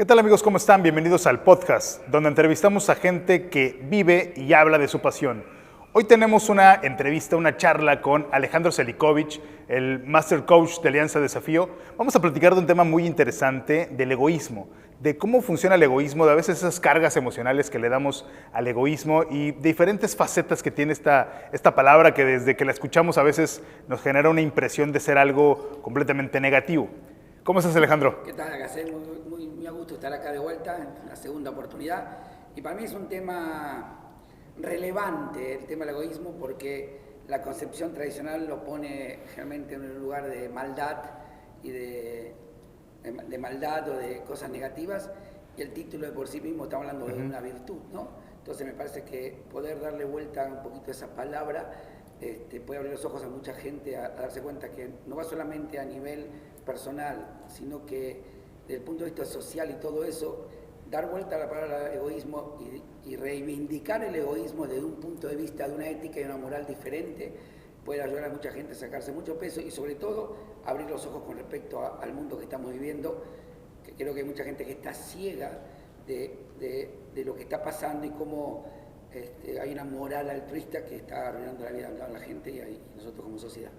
¿Qué tal amigos? ¿Cómo están? Bienvenidos al podcast, donde entrevistamos a gente que vive y habla de su pasión. Hoy tenemos una entrevista, una charla con Alejandro Selikovic, el Master Coach de Alianza Desafío. Vamos a platicar de un tema muy interesante, del egoísmo, de cómo funciona el egoísmo, de a veces esas cargas emocionales que le damos al egoísmo y diferentes facetas que tiene esta palabra que desde que la escuchamos a veces nos genera una impresión de ser algo completamente negativo. ¿Cómo estás, Alejandro? ¿Qué tal, Agacé? Muy a gusto estar acá de vuelta en la segunda oportunidad. Y para mí es un tema relevante el tema del egoísmo porque la concepción tradicional lo pone realmente en un lugar de maldad y de maldad o de cosas negativas, y el título de por sí mismo está hablando de una virtud, ¿no? Entonces me parece que poder darle vuelta un poquito a esa palabra puede abrir los ojos a mucha gente a darse cuenta que no va solamente a nivel personal, sino que desde el punto de vista social y todo eso, dar vuelta a la palabra egoísmo y reivindicar el egoísmo desde un punto de vista de una ética y una moral diferente puede ayudar a mucha gente a sacarse mucho peso y sobre todo abrir los ojos con respecto al mundo que estamos viviendo, que creo que hay mucha gente que está ciega de lo que está pasando y cómo hay una moral altruista que está arruinando la vida de la gente y nosotros como sociedad.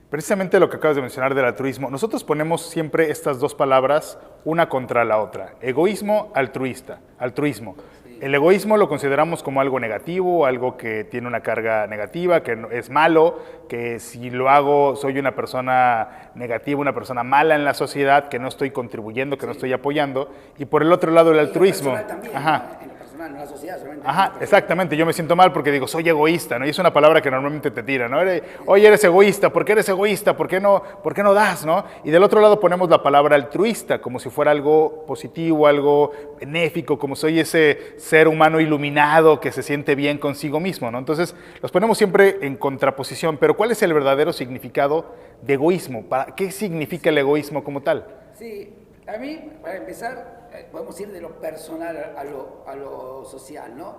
Precisamente lo que acabas de mencionar del altruismo, nosotros ponemos siempre estas dos palabras una contra la otra, egoísmo, altruismo. Sí. El egoísmo lo consideramos como algo negativo, algo que tiene una carga negativa, que es malo, que si lo hago soy una persona negativa, una persona mala en la sociedad, que no estoy contribuyendo, que no estoy apoyando, y por el otro lado el altruismo. También, ajá. En lo personal, no en la sociedad, solamente. Ajá, exactamente, yo me siento mal porque digo, soy egoísta, ¿no? Y es una palabra que normalmente te tira, ¿no? Oye, eres egoísta, ¿por qué eres egoísta? ¿Por qué no das, no? Y del otro lado ponemos la palabra altruista, como si fuera algo positivo, algo benéfico, como soy ese ser humano iluminado que se siente bien consigo mismo, ¿no? Entonces, los ponemos siempre en contraposición, pero ¿cuál es el verdadero significado de egoísmo? ¿Qué significa el egoísmo como tal? Sí, a mí, para empezar, podemos ir de lo personal a lo social, ¿no?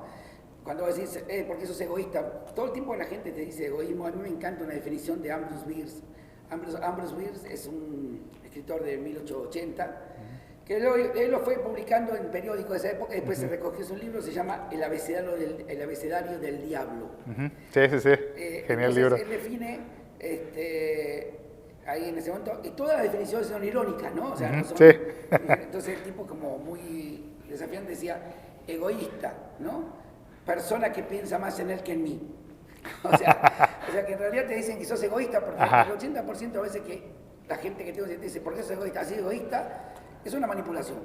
Cuando vos decís, ¿por qué sos egoísta? Todo el tiempo la gente te dice egoísmo. A mí me encanta una definición de Ambrose Bierce. Ambrose Bierce es un escritor de 1880, que él lo fue publicando en periódicos de esa época, y después se recogió su libro, se llama El abecedario del diablo. Sí. Genial libro. Él define ahí en ese momento, y todas las definiciones son irónicas, ¿no? O sea, no son, entonces el tipo como muy desafiante decía, egoísta, ¿no? Persona que piensa más en él que en mí. O sea que en realidad te dicen que sos egoísta, porque el 80% a veces que la gente que te dice, ¿por qué sos egoísta? Así egoísta, es una manipulación.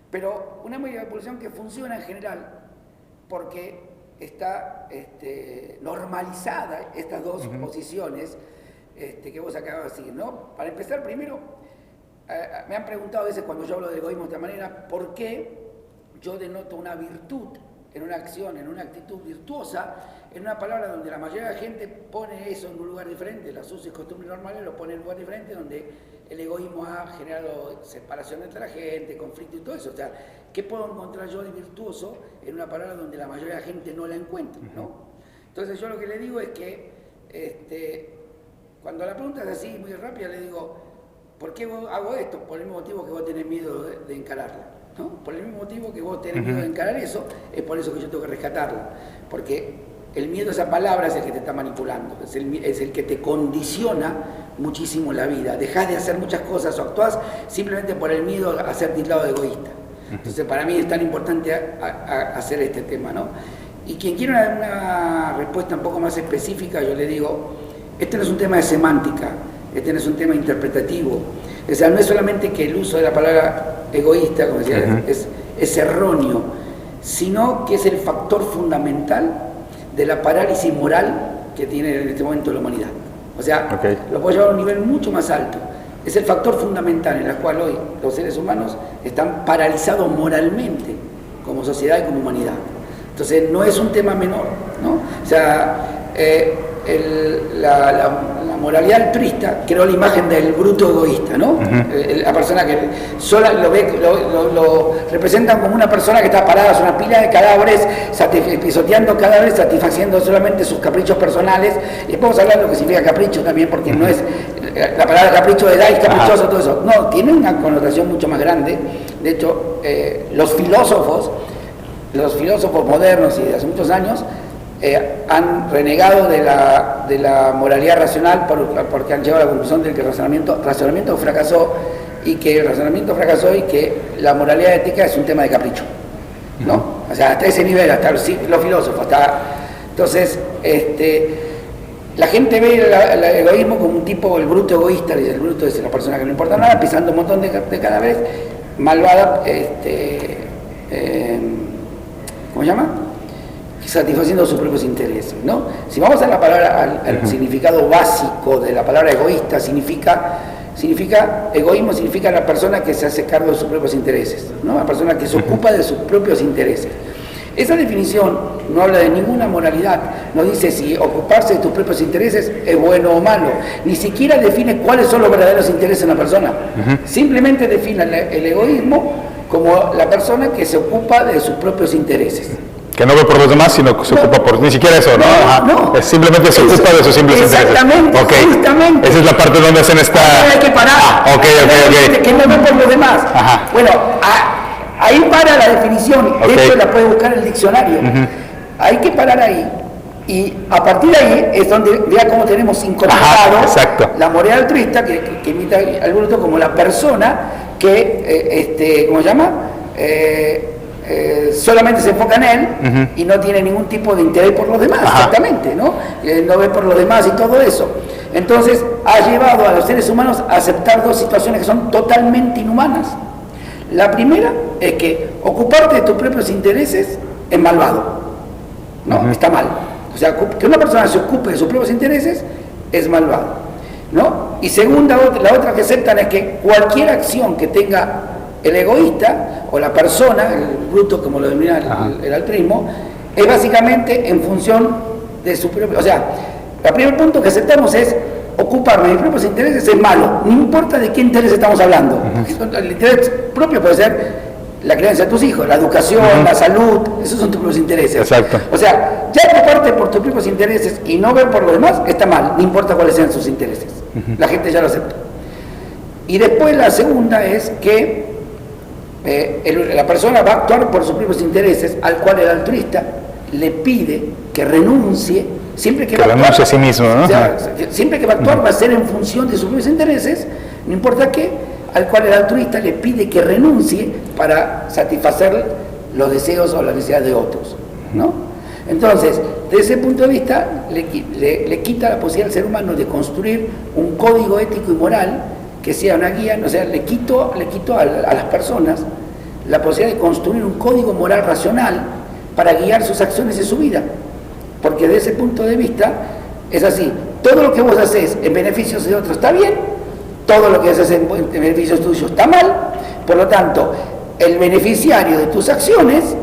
Pero una manipulación que funciona en general, porque está normalizada estas dos posiciones que vos acabas de decir, ¿no? Para empezar, primero, me han preguntado a veces cuando yo hablo de egoísmo de esta manera, ¿por qué yo denoto una virtud en una acción, en una actitud virtuosa, en una palabra donde la mayoría de la gente pone eso en un lugar diferente, las usos y costumbres normales lo pone en un lugar diferente, donde el egoísmo ha generado separación entre la gente, conflicto y todo eso? O sea, ¿qué puedo encontrar yo de virtuoso en una palabra donde la mayoría de la gente no la encuentra, ¿no? Entonces yo lo que le digo es que cuando la pregunta es así, muy rápida, le digo, ¿por qué hago esto? Por el mismo motivo que vos tenés miedo de encararla, ¿no? Por el mismo motivo que vos tenés miedo de encarar eso, es por eso que yo tengo que rescatarla. Porque el miedo a esa palabra es el que te está manipulando, es el que te condiciona muchísimo la vida. Dejás de hacer muchas cosas o actuás simplemente por el miedo a ser tildado de egoísta. Entonces para mí es tan importante hacer este tema, ¿no? Y quien quiera una respuesta un poco más específica, yo le digo, este no es un tema de semántica, este no es un tema interpretativo. O sea, no es solamente que el uso de la palabra egoísta, como decía, es erróneo, sino que es el factor fundamental de la parálisis moral que tiene en este momento la humanidad. O sea, lo puedo llevar a un nivel mucho más alto. Es el factor fundamental en el cual hoy los seres humanos están paralizados moralmente como sociedad y como humanidad. Entonces no es un tema menor, ¿no? O sea, la moralidad altruista creó la imagen del bruto egoísta, ¿no? La persona que sola lo representan como una persona que está parada sobre una pila de cadáveres, pisoteando cadáveres, satisfaciendo solamente sus caprichos personales. Y podemos hablar de lo que significa capricho también, porque no es la palabra capricho de ay, caprichoso, todo eso. No, tiene una connotación mucho más grande. De hecho, los filósofos modernos y de hace muchos años han renegado de la moralidad racional porque han llegado a la conclusión de que el razonamiento fracasó y que la moralidad ética es un tema de capricho, ¿no? O sea, hasta ese nivel, hasta los filósofos, entonces, la gente ve el egoísmo como un tipo, el bruto egoísta, el bruto es la persona que no importa nada, pisando un montón de cadáveres, malvada, ¿cómo se llama? Satisfaciendo sus propios intereses, ¿no? Si vamos a la palabra, al significado básico de la palabra egoísta, egoísmo significa la persona que se hace cargo de sus propios intereses, ¿no? La persona que se ocupa de sus propios intereses. Esa definición no habla de ninguna moralidad, no dice si ocuparse de tus propios intereses es bueno o malo, ni siquiera define cuáles son los verdaderos intereses de una persona. Simplemente define el egoísmo como la persona que se ocupa de sus propios intereses. Que no ve por los demás, sino que se ocupa por... Ni siquiera eso, ¿no? No. Simplemente se ocupa de sus simples intereses. Exactamente, justamente. Esa es la parte donde hacen esta... Hay que parar. Que no ve por los demás. Bueno, ahí para la definición. De hecho, la puede buscar en el diccionario. Hay que parar ahí. Y a partir de ahí es donde vea cómo tenemos incorporado la moralidad altruista, que imita al bruto como la persona que, ¿cómo se llama? Solamente se enfoca en él y no tiene ningún tipo de interés por los demás, exactamente, ¿no? No ve por los demás y todo eso. Entonces, ha llevado a los seres humanos a aceptar dos situaciones que son totalmente inhumanas. La primera es que ocuparte de tus propios intereses es malvado, ¿no? Está mal. O sea, que una persona se ocupe de sus propios intereses es malvado, ¿no? Y segunda, la otra que aceptan es que cualquier acción que tenga el egoísta o la persona, el bruto como lo denomina el altruismo, es básicamente en función de su propio... O sea, el primer punto que aceptamos es ocuparme de mis propios intereses es malo, no importa de qué interés estamos hablando. El interés propio puede ser la crianza de tus hijos, la educación, la salud, esos son tus propios intereses. Exacto. O sea, ya ocuparte por tus propios intereses y no ver por los demás está mal, no importa cuáles sean sus intereses. La gente ya lo acepta. Y después la segunda es que la persona va a actuar por sus propios intereses, al cual el altruista le pide que renuncie, siempre que va a actuar, a sí mismo, ¿no? O sea, siempre que va a actuar va a ser en función de sus propios intereses, no importa qué, al cual el altruista le pide que renuncie para satisfacer los deseos o las necesidades de otros, ¿no? Entonces, desde ese punto de vista, le quita la posibilidad al ser humano de construir un código ético y moral que sea una guía, o sea, le quito a las personas la posibilidad de construir un código moral racional para guiar sus acciones y su vida. Porque desde ese punto de vista es así, todo lo que vos haces en beneficio de otros está bien, todo lo que haces en beneficio tuyo está mal, por lo tanto, el beneficiario de tus acciones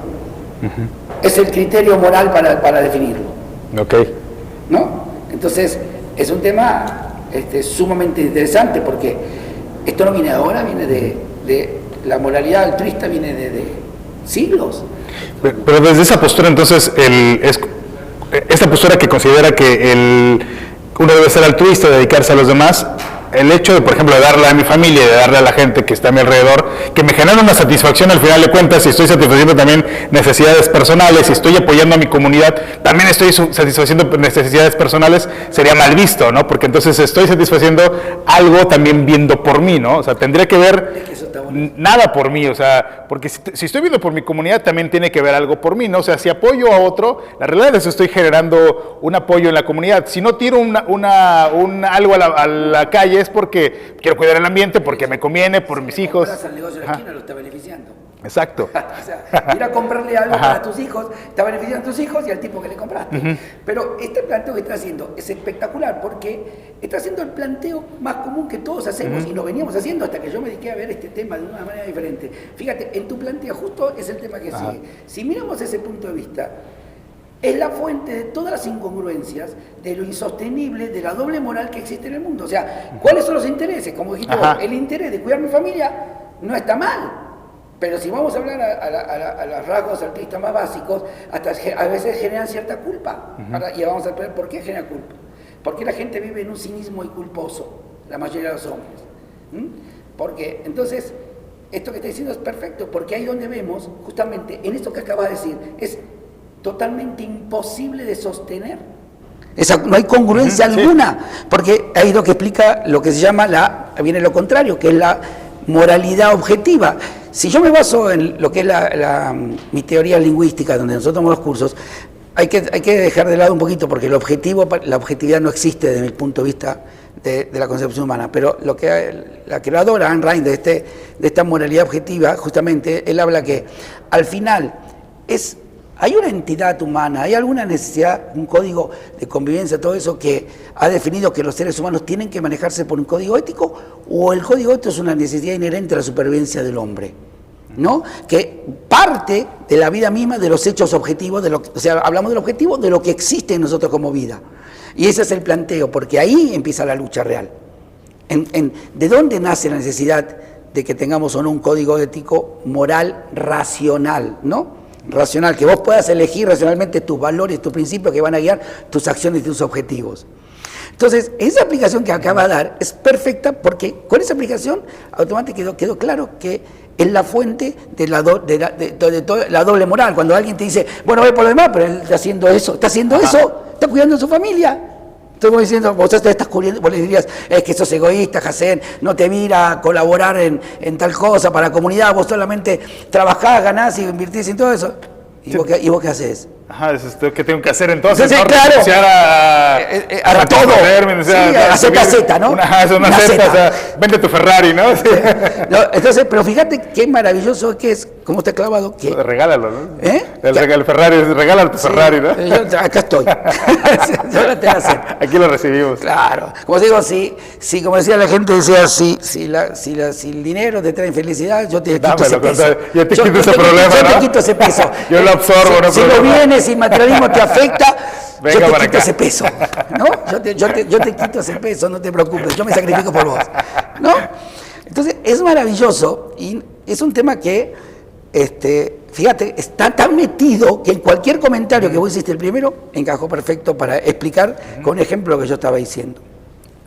es el criterio moral para definirlo. ¿No? Entonces, es un tema sumamente interesante porque esto no viene de ahora, viene de la moralidad altruista, viene de siglos. Pero desde esa postura entonces, esta postura que considera que uno debe ser altruista, dedicarse a los demás, el hecho de, por ejemplo, de darle a mi familia, de darle a la gente que está a mi alrededor, que me genera una satisfacción al final de cuentas, si estoy satisfaciendo también necesidades personales, si estoy apoyando a mi comunidad, también estoy satisfaciendo necesidades personales, sería mal visto, ¿no? Porque entonces estoy satisfaciendo algo también viendo por mí, ¿no? O sea, tendría que ver nada por mí, o sea, porque si estoy viendo por mi comunidad, también tiene que ver algo por mí, ¿no? O sea, si apoyo a otro, la realidad es que estoy generando un apoyo en la comunidad. Si no tiro algo a la calle, es porque quiero cuidar el ambiente, porque me conviene, por mis hijos. Al negocio de la esquina lo está beneficiando. Exacto. O sea, ir a comprarle algo para tus hijos, está beneficiando a tus hijos y al tipo que le compraste. Pero este planteo que está haciendo es espectacular porque está haciendo el planteo más común que todos hacemos y lo veníamos haciendo hasta que yo me dediqué a ver este tema de una manera diferente. Fíjate, en tu planteo justo es el tema que sigue. Si miramos ese punto de vista, es la fuente de todas las incongruencias, de lo insostenible, de la doble moral que existe en el mundo. O sea, ¿cuáles son los intereses? Como dijiste vos, el interés de cuidar mi familia no está mal, pero si vamos a hablar a los rasgos artistas más básicos, hasta a veces generan cierta culpa. Ahora, y vamos a ver por qué genera culpa. Porque la gente vive en un cinismo y culposo, la mayoría de los hombres. Porque, entonces, esto que está diciendo es perfecto, porque ahí donde vemos, justamente, en esto que acabas de decir, es totalmente imposible de sostener. No hay congruencia alguna, porque ahí es lo que explica lo que se llama viene lo contrario, que es la moralidad objetiva. Si yo me baso en lo que es mi teoría lingüística, donde nosotros tomamos los cursos, hay que dejar de lado un poquito, porque la objetividad no existe desde mi punto de vista de la concepción humana, pero la creadora, Ayn Rand, de esta moralidad objetiva, justamente, él habla que al final hay una entidad humana, hay alguna necesidad, un código de convivencia, todo eso que ha definido que los seres humanos tienen que manejarse por un código ético, o el código ético es una necesidad inherente a la supervivencia del hombre, ¿no? Que parte de la vida misma, de los hechos objetivos, o sea, hablamos del objetivo, de lo que existe en nosotros como vida. Y ese es el planteo, porque ahí empieza la lucha real. ¿De dónde nace la necesidad de que tengamos o no un código ético moral racional, ¿no? Racional, que vos puedas elegir racionalmente tus valores, tus principios que van a guiar tus acciones y tus objetivos. Entonces, esa aplicación que acaba de dar es perfecta porque con esa aplicación automáticamente quedó claro que es la fuente de la doble moral. Cuando alguien te dice, bueno, voy por lo demás, pero él está haciendo eso, está cuidando a su familia. Estoy diciendo, vos te estás cubriendo, vos le dirías, es que sos egoísta, Hacén, no te mira a colaborar en tal cosa para la comunidad, vos solamente trabajás, ganás y invertís en todo eso. ¿Y vos qué haces? Ajá, ¿qué tengo que hacer entonces? No claro, renunciar a todo. Hacer caseta, ¿no? Una zeta, o sea, vende tu Ferrari, ¿no? Sí. No, entonces, pero fíjate qué maravilloso que es, cómo está clavado. Que, regálalo, ¿no? El Ferrari, regala tu Ferrari, ¿no? Acá estoy. Yo no te voy a hacer. Aquí lo recibimos. Claro. Como digo, si como decía la gente, decía, si el dinero te trae felicidad, yo te quito ese peso. Yo te quito ese problema, ¿no? Yo te quito ese peso. Yo lo absorbo, no si lo vienes y el materialismo te afecta, venga, yo te quito ese peso, ¿no? Yo te quito ese peso, no te preocupes, yo me sacrifico por vos, ¿no? Entonces, es maravilloso y es un tema que, fíjate, está tan metido que en cualquier comentario que vos hiciste el primero, encajó perfecto para explicar con un ejemplo lo que yo estaba diciendo.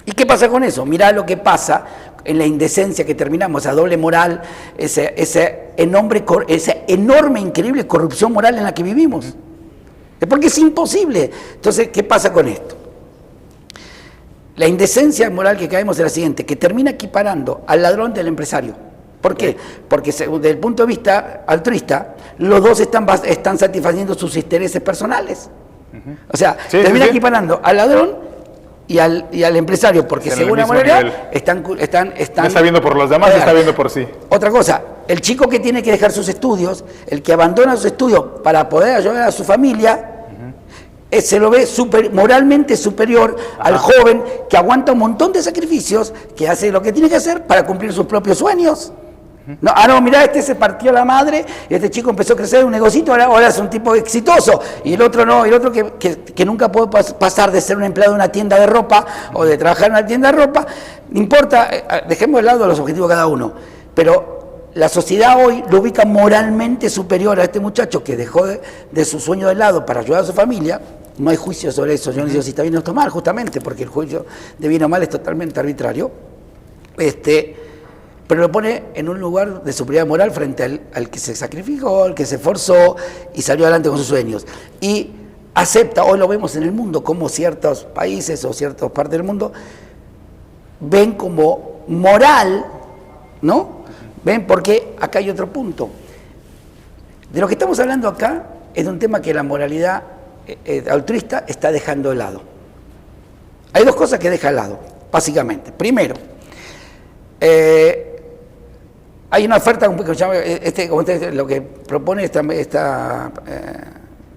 ¿Y qué pasa con eso? Mirá lo que pasa en la indecencia que terminamos, esa doble moral, esa enorme, increíble corrupción moral en la que vivimos. Porque es imposible. Entonces, ¿qué pasa con esto? La indecencia moral que caemos es la siguiente, que termina equiparando al ladrón del empresario. ¿Por qué? Porque desde el punto de vista altruista, los dos están satisfaciendo sus intereses personales. O sea, termina equiparando al ladrón y al empresario, porque según la moralidad están no está viendo por los demás, está viendo por sí. Otra cosa, el chico que tiene que dejar sus estudios, el que abandona sus estudios para poder ayudar a su familia, se lo ve moralmente superior al joven que aguanta un montón de sacrificios, que hace lo que tiene que hacer para cumplir sus propios sueños. No, mirá, se partió la madre, y este chico empezó a crecer un negocito, ahora es un tipo exitoso, y el otro no, y el otro que nunca puede pasar de ser un empleado de una tienda de ropa, o de trabajar en una tienda de ropa, no importa, dejemos de lado los objetivos de cada uno, pero la sociedad hoy lo ubica moralmente superior a este muchacho que dejó de su sueño de lado para ayudar a su familia. No hay juicio sobre eso, yo no digo si está bien o está mal, justamente, porque el juicio de bien o mal es totalmente arbitrario, pero lo pone en un lugar de superioridad moral frente al que se sacrificó, al que se esforzó y salió adelante con sus sueños. Y acepta, hoy lo vemos en el mundo, como ciertos países o ciertas partes del mundo ven como moral, ¿no? Ven, porque acá hay otro punto. De lo que estamos hablando acá es de un tema que la moralidad altruista está dejando de lado. Hay dos cosas que deja de lado, básicamente. Primero, hay una oferta que se llama, lo que propone esta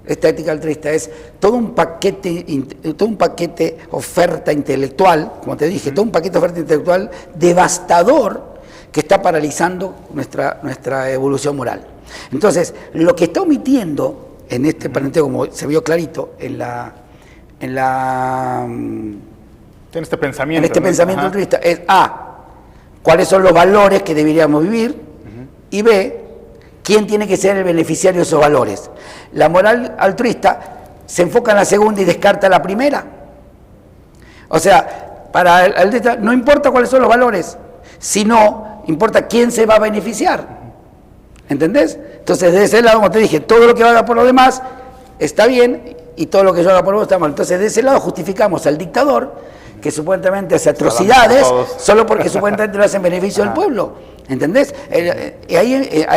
ética altruista es todo un paquete oferta intelectual, como te dije, todo un paquete de oferta intelectual devastador que está paralizando nuestra evolución moral. Entonces, lo que está omitiendo en este planteo, como se vio clarito, en este pensamiento. En este pensamiento altruista, es A, cuáles son los valores que deberíamos vivir, y B, quién tiene que ser el beneficiario de esos valores. La moral altruista se enfoca en la segunda y descarta la primera. O sea, para el altruista no importa cuáles son los valores, sino importa quién se va a beneficiar. ¿Entendés? Entonces, de ese lado, como te dije, todo lo que haga por los demás está bien y todo lo que yo haga por vos está mal. Entonces, de ese lado justificamos al dictador que supuestamente hace atrocidades solo porque supuestamente lo hace en beneficio del pueblo. ¿Entendés? Ahí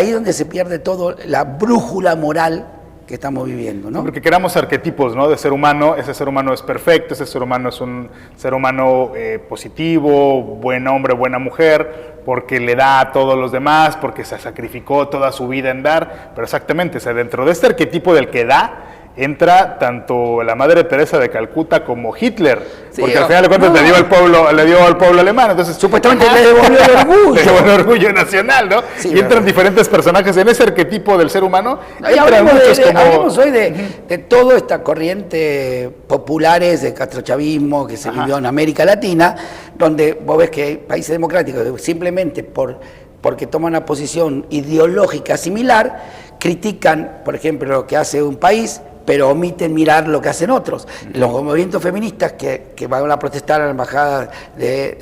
es donde se pierde todo la brújula moral que estamos viviendo, ¿no? Porque creamos arquetipos, ¿no? De ser humano. Ese ser humano es perfecto, ese ser humano es un ser humano positivo, buen hombre, buena mujer, porque le da a todos los demás, porque se sacrificó toda su vida en dar. Pero exactamente, o sea, dentro de este arquetipo del que da, entra tanto la Madre Teresa de Calcuta como Hitler, sí, porque al final de cuentas le dio al pueblo alemán, entonces supuestamente le devolvió el orgullo. Le devolvió el orgullo nacional, ¿no? Sí, y entran diferentes personajes en ese arquetipo del ser humano. Hablemos hoy de toda esta corriente populares de castrochavismo que se vivió en América Latina, donde vos ves que hay países democráticos simplemente porque toman una posición ideológica similar, critican, por ejemplo, lo que hace un país, pero omiten mirar lo que hacen otros. Los movimientos feministas que van a protestar a la embajada,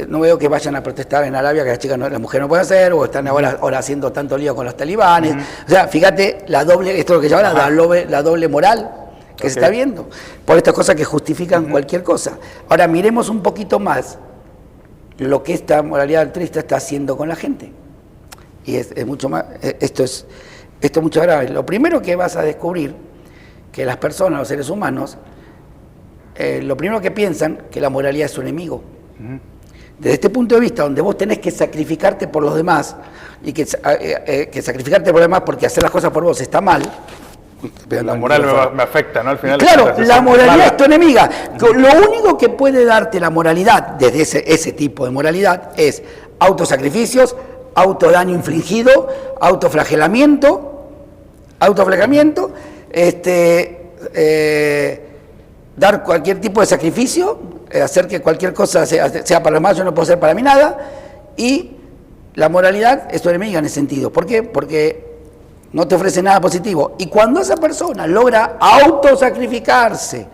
no veo que vayan a protestar en Arabia, que las mujeres no pueden hacer, o están ahora haciendo tanto lío con los talibanes. O sea, fíjate, esto es lo que llaman la doble moral que se está viendo, por estas cosas que justifican cualquier cosa. Ahora, miremos un poquito más lo que esta moralidad altruista está haciendo con la gente. Y es mucho más, esto es mucho grave. Lo primero que vas a descubrir, que las personas, los seres humanos, lo primero que piensan, que la moralidad es su enemigo. Desde este punto de vista, donde vos tenés que sacrificarte por los demás, y que sacrificarte por los demás porque hacer las cosas por vos está mal. La moral me afecta, ¿no? Al final. Claro, la moralidad es tu enemiga. Lo único que puede darte la moralidad, desde ese tipo de moralidad, es autosacrificios, autodaño infligido, autoflagelamiento, dar cualquier tipo de sacrificio, hacer que cualquier cosa sea para los demás, yo no puedo hacer para mí nada, y la moralidad es tu enemiga en ese sentido. ¿Por qué? Porque no te ofrece nada positivo. Y cuando esa persona logra autosacrificarse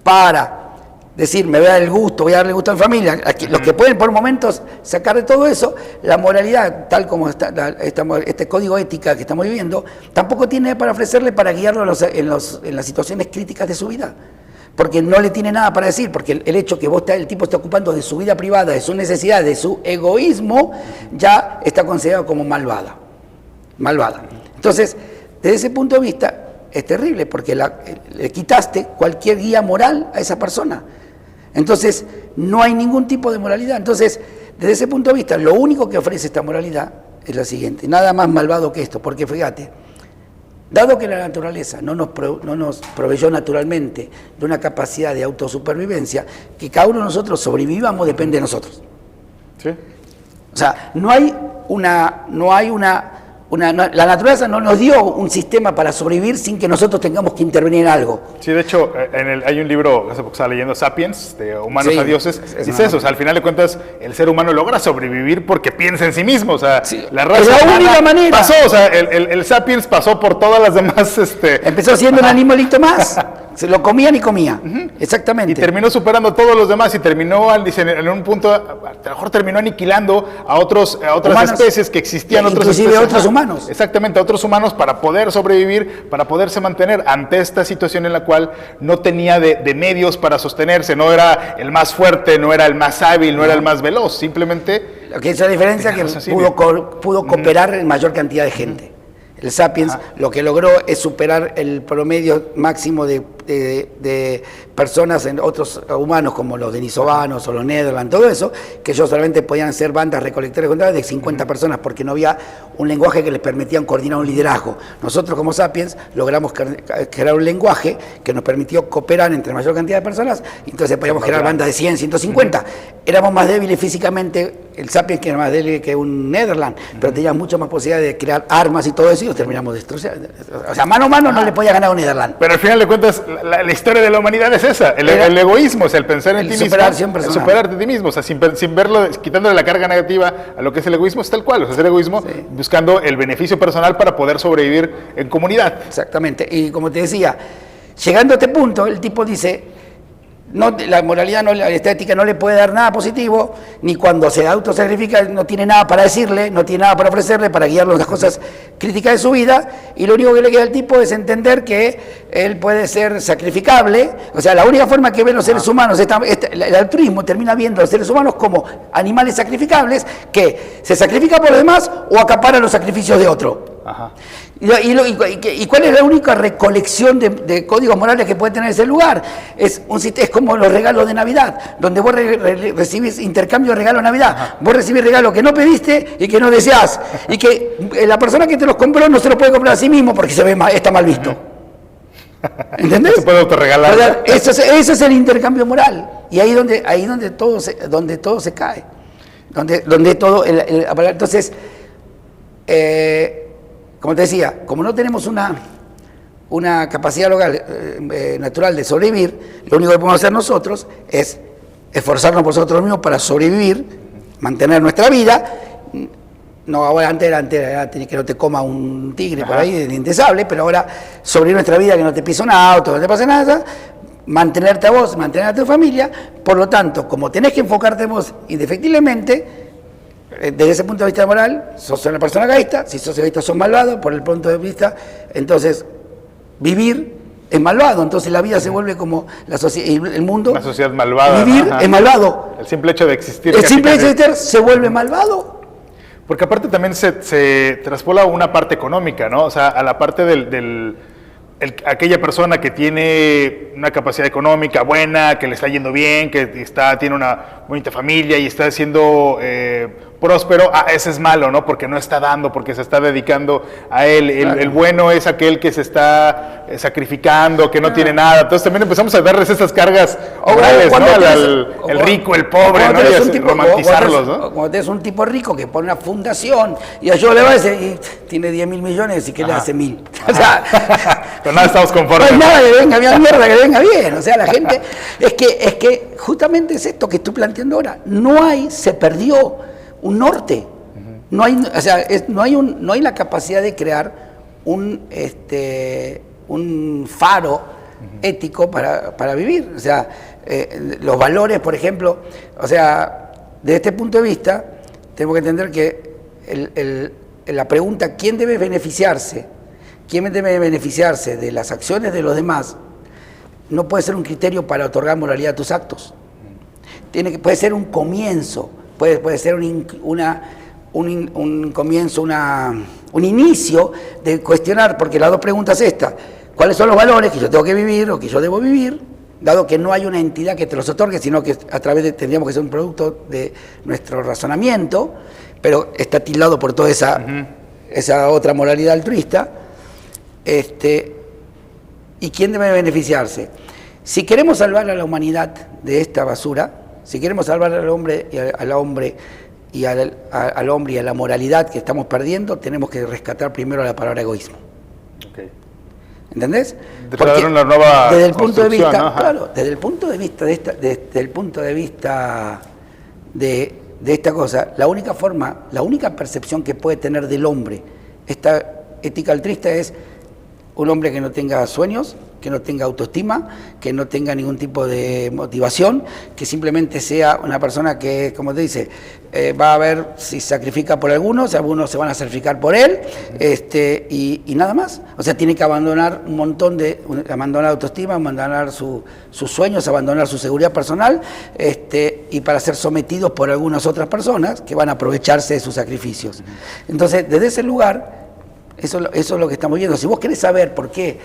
para decir, me voy a dar el gusto, voy a darle gusto a mi familia, los que pueden por momentos sacar de todo eso, la moralidad, tal como está este código ética que estamos viviendo, tampoco tiene para ofrecerle para guiarlo en las situaciones críticas de su vida. Porque no le tiene nada para decir, porque el hecho que el tipo está ocupando de su vida privada, de su necesidad, de su egoísmo, ya está considerado como malvada. Entonces, desde ese punto de vista, es terrible, porque le quitaste cualquier guía moral a esa persona. Entonces, no hay ningún tipo de moralidad. Entonces, desde ese punto de vista, lo único que ofrece esta moralidad es la siguiente, nada más malvado que esto, porque fíjate, dado que la naturaleza no nos proveyó naturalmente de una capacidad de autosupervivencia, que cada uno de nosotros sobrevivamos depende de nosotros. ¿Sí? O sea, la naturaleza no nos dio un sistema para sobrevivir sin que nosotros tengamos que intervenir en algo. Sí, de hecho, hay un libro, hace poco estaba leyendo Sapiens, de Humanos a Dioses, dice eso, o sea, al final de cuentas, el ser humano logra sobrevivir porque piensa en sí mismo, o sea, la raza es la única manera. Pasó, o sea, el Sapiens pasó por todas las demás, empezó siendo un animalito más, se lo comían y comía, exactamente. Y terminó superando a todos los demás y terminó, en un punto, a lo mejor terminó aniquilando a otras humanos, especies que existían, inclusive otros humanos. Exactamente, a otros humanos para poder sobrevivir, para poderse mantener ante esta situación en la cual no tenía de medios para sostenerse, no era el más fuerte, no era el más hábil, no era el más veloz, simplemente... Lo que hizo la diferencia es que pudo cooperar en mayor cantidad de gente. El Sapiens lo que logró es superar el promedio máximo de personas en otros humanos como los denisovanos o los Nederland, todo eso, que ellos solamente podían ser bandas recolectores de 50 personas porque no había un lenguaje que les permitía coordinar un liderazgo. Nosotros como Sapiens logramos crear un lenguaje que nos permitió cooperar entre mayor cantidad de personas, y entonces podíamos crear bandas de 100, 150. Éramos más débiles físicamente el Sapiens, que era más débil que un Netherland, pero tenía mucho más posibilidad de crear armas y todo eso, y los terminamos destrozando. O sea, mano a mano no le podía ganar a un Netherland. Pero al final de cuentas, la historia de la humanidad es esa, el egoísmo, o sea, el pensar en ti mismo, el superarte a ti mismo, o sea, sin verlo, quitándole la carga negativa a lo que es el egoísmo, es tal cual, o sea, es el egoísmo buscando el beneficio personal para poder sobrevivir en comunidad. Exactamente, y como te decía, llegando a este punto, el tipo dice... No, la moralidad, no, la estética no le puede dar nada positivo, ni cuando se autosacrifica no tiene nada para decirle, no tiene nada para ofrecerle, para guiarlo en las cosas críticas de su vida, y lo único que le queda al tipo es entender que él puede ser sacrificable. O sea, la única forma que ven los seres humanos, el altruismo termina viendo a los seres humanos como animales sacrificables que se sacrifican por los demás o acaparan los sacrificios de otro. Ajá. ¿Y cuál es la única recolección de códigos morales que puede tener ese lugar? Es como los regalos de Navidad, donde vos recibís intercambio de regalos de Navidad. Ajá. Vos recibís regalos que no pediste y que no deseás. Y que la persona que te los compró no se los puede comprar a sí mismo porque está mal visto. ¿Entendés? Se puede autorregalar. Eso es el intercambio moral. Y ahí donde todo se cae. Donde todo... Entonces... como te decía, como no tenemos una capacidad local, natural de sobrevivir, lo único que podemos hacer nosotros es esforzarnos por nosotros mismos para sobrevivir, mantener nuestra vida. No, ahora antes era que no te coma un tigre por ahí de diente sable, pero ahora sobrevivir nuestra vida, que no te pise un auto, no te pase nada, mantenerte a vos, mantener a tu familia. Por lo tanto, como tenés que enfocarte en vos indefectiblemente, desde ese punto de vista moral, sos una persona egoísta. Si sos egoísta, sos malvado. Por el punto de vista, entonces, vivir es malvado. Entonces la vida se vuelve como el mundo. Una sociedad malvada. Vivir es malvado. El simple hecho de existir. El simple hecho de existir se vuelve malvado. Porque aparte también se traspola una parte económica, ¿no? O sea, a la parte aquella persona que tiene una capacidad económica buena, que le está yendo bien, que tiene una bonita familia y está siendo próspero, ese es malo, ¿no? Porque no está dando, porque se está dedicando a él. El bueno es aquel que se está sacrificando, que no tiene nada. Entonces también empezamos a darles esas cargas morales, ¿no? El rico, el pobre, ¿no? Y romantizarlos, ¿no? Cuando tienes un tipo rico que pone una fundación y a yo le va a decir, y tiene 10.000 millones y que le hace 1.000. O sea, pero nada, estamos conformes. No hay nada que venga bien, mierda que venga bien. O sea, la gente, es que justamente es esto que estoy planteando ahora. Se perdió un norte. No hay, o sea, no hay la capacidad de crear un faro ético para vivir. O sea, los valores, por ejemplo, o sea, desde este punto de vista, tenemos que entender que la pregunta ¿quién debe beneficiarse? ¿Quién debe beneficiarse de las acciones de los demás? No puede ser un criterio para otorgar moralidad a tus actos. Puede ser un comienzo, puede ser un comienzo, un inicio de cuestionar, porque las dos preguntas estas: ¿cuáles son los valores que yo tengo que vivir o que yo debo vivir? Dado que no hay una entidad que te los otorgue, sino que a través tendríamos que ser un producto de nuestro razonamiento, pero está tildado por toda esa otra moralidad altruista. ¿Y quién debe beneficiarse? Si queremos salvar a la humanidad de esta basura, si queremos salvar al hombre y a la moralidad que estamos perdiendo, tenemos que rescatar primero la palabra egoísmo. Okay. ¿Entendés? Porque una nueva desde el punto de vista, claro, desde el punto de vista de esta cosa, la única percepción que puede tener del hombre esta ética altruista es un hombre que no tenga sueños, que no tenga autoestima, que no tenga ningún tipo de motivación, que simplemente sea una persona que, como te dice, va a ver si sacrifica por algunos se van a sacrificar por él, y nada más. O sea, tiene que abandonar abandonar autoestima, abandonar sus sueños, abandonar su seguridad personal, y para ser sometidos por algunas otras personas que van a aprovecharse de sus sacrificios. Entonces, desde ese lugar, eso es lo que estamos viendo. Si vos querés saber por qué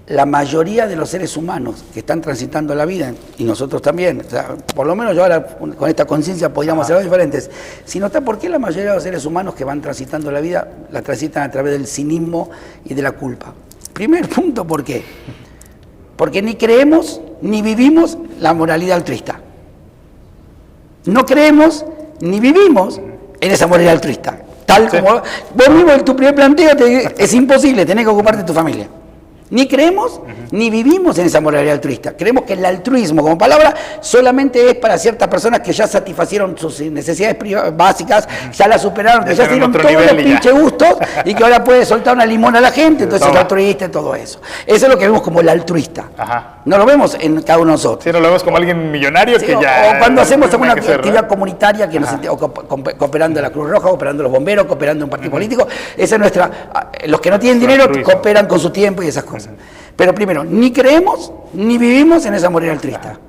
la mayoría de los seres humanos que están transitando la vida, y nosotros también, o sea, por lo menos yo ahora con esta conciencia podríamos hacerlo diferentes, si no está por qué la mayoría de los seres humanos que van transitando la vida, la transitan a través del cinismo y de la culpa. Primer punto, ¿por qué? Porque ni creemos ni vivimos la moralidad altruista. No creemos ni vivimos en esa moralidad altruista. Tal como vos mismo en tu primer planteo es imposible, tenés que ocuparte de tu familia. Ni creemos, ni vivimos en esa moralidad altruista. Creemos que el altruismo como palabra solamente es para ciertas personas que ya satisfacieron sus necesidades básicas, ya las superaron, que ya se dieron todos los pinches gustos y que ahora puede soltar una limón a la gente, entonces es altruista y todo eso. Eso es lo que vemos como el altruista. Ajá. No lo vemos en cada uno de nosotros. Sí, no lo vemos como alguien millonario que ya... O cuando hacemos alguna actividad comunitaria, que cooperando en la Cruz Roja, cooperando los bomberos, cooperando en un partido político, esa es nuestra... Los que no tienen dinero cooperan con su tiempo y esas cosas. Pero primero, ni creemos ni vivimos en esa moralidad altruista.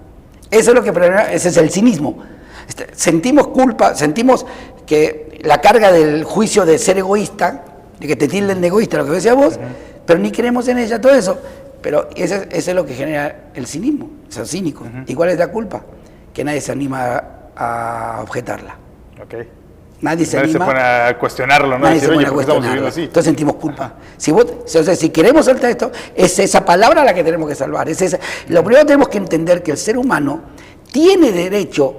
Eso es lo que ese es el cinismo. Sentimos culpa, sentimos que la carga del juicio de ser egoísta, de que te tilden de egoísta, lo que decías vos, pero ni creemos en ella, todo eso. Pero ese es lo que genera el cinismo, ser cínico. ¿Y cuál es la culpa? Que nadie se anima a objetarla. Okay. Nadie se pone a cuestionarlo, ¿no? Nadie se pone a cuestionarlo. Entonces sentimos culpa. Si queremos soltar esto, es esa palabra la que tenemos que salvar. Lo primero tenemos que entender que el ser humano tiene derecho,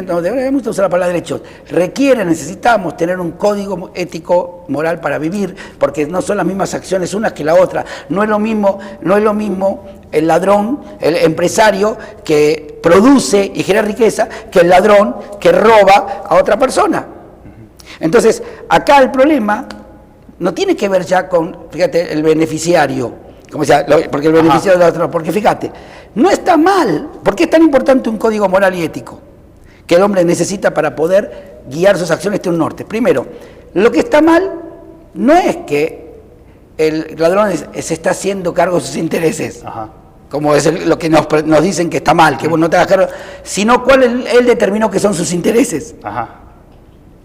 no debemos usar la palabra derechos, necesitamos tener un código ético, moral para vivir, porque no son las mismas acciones unas que la otra. No es lo mismo el ladrón, el empresario que produce y genera riqueza, que el ladrón que roba a otra persona. Entonces, acá el problema no tiene que ver ya con, fíjate, el beneficiario, como sea, porque el beneficiario de la otra, porque fíjate, no está mal. ¿Por qué es tan importante un código moral y ético que el hombre necesita para poder guiar sus acciones de un norte? Primero, lo que está mal no es que el ladrón se está haciendo cargo de sus intereses, como es lo que nos dicen que está mal, que vos no te hagas cargo, sino cuál él determinó que son sus intereses.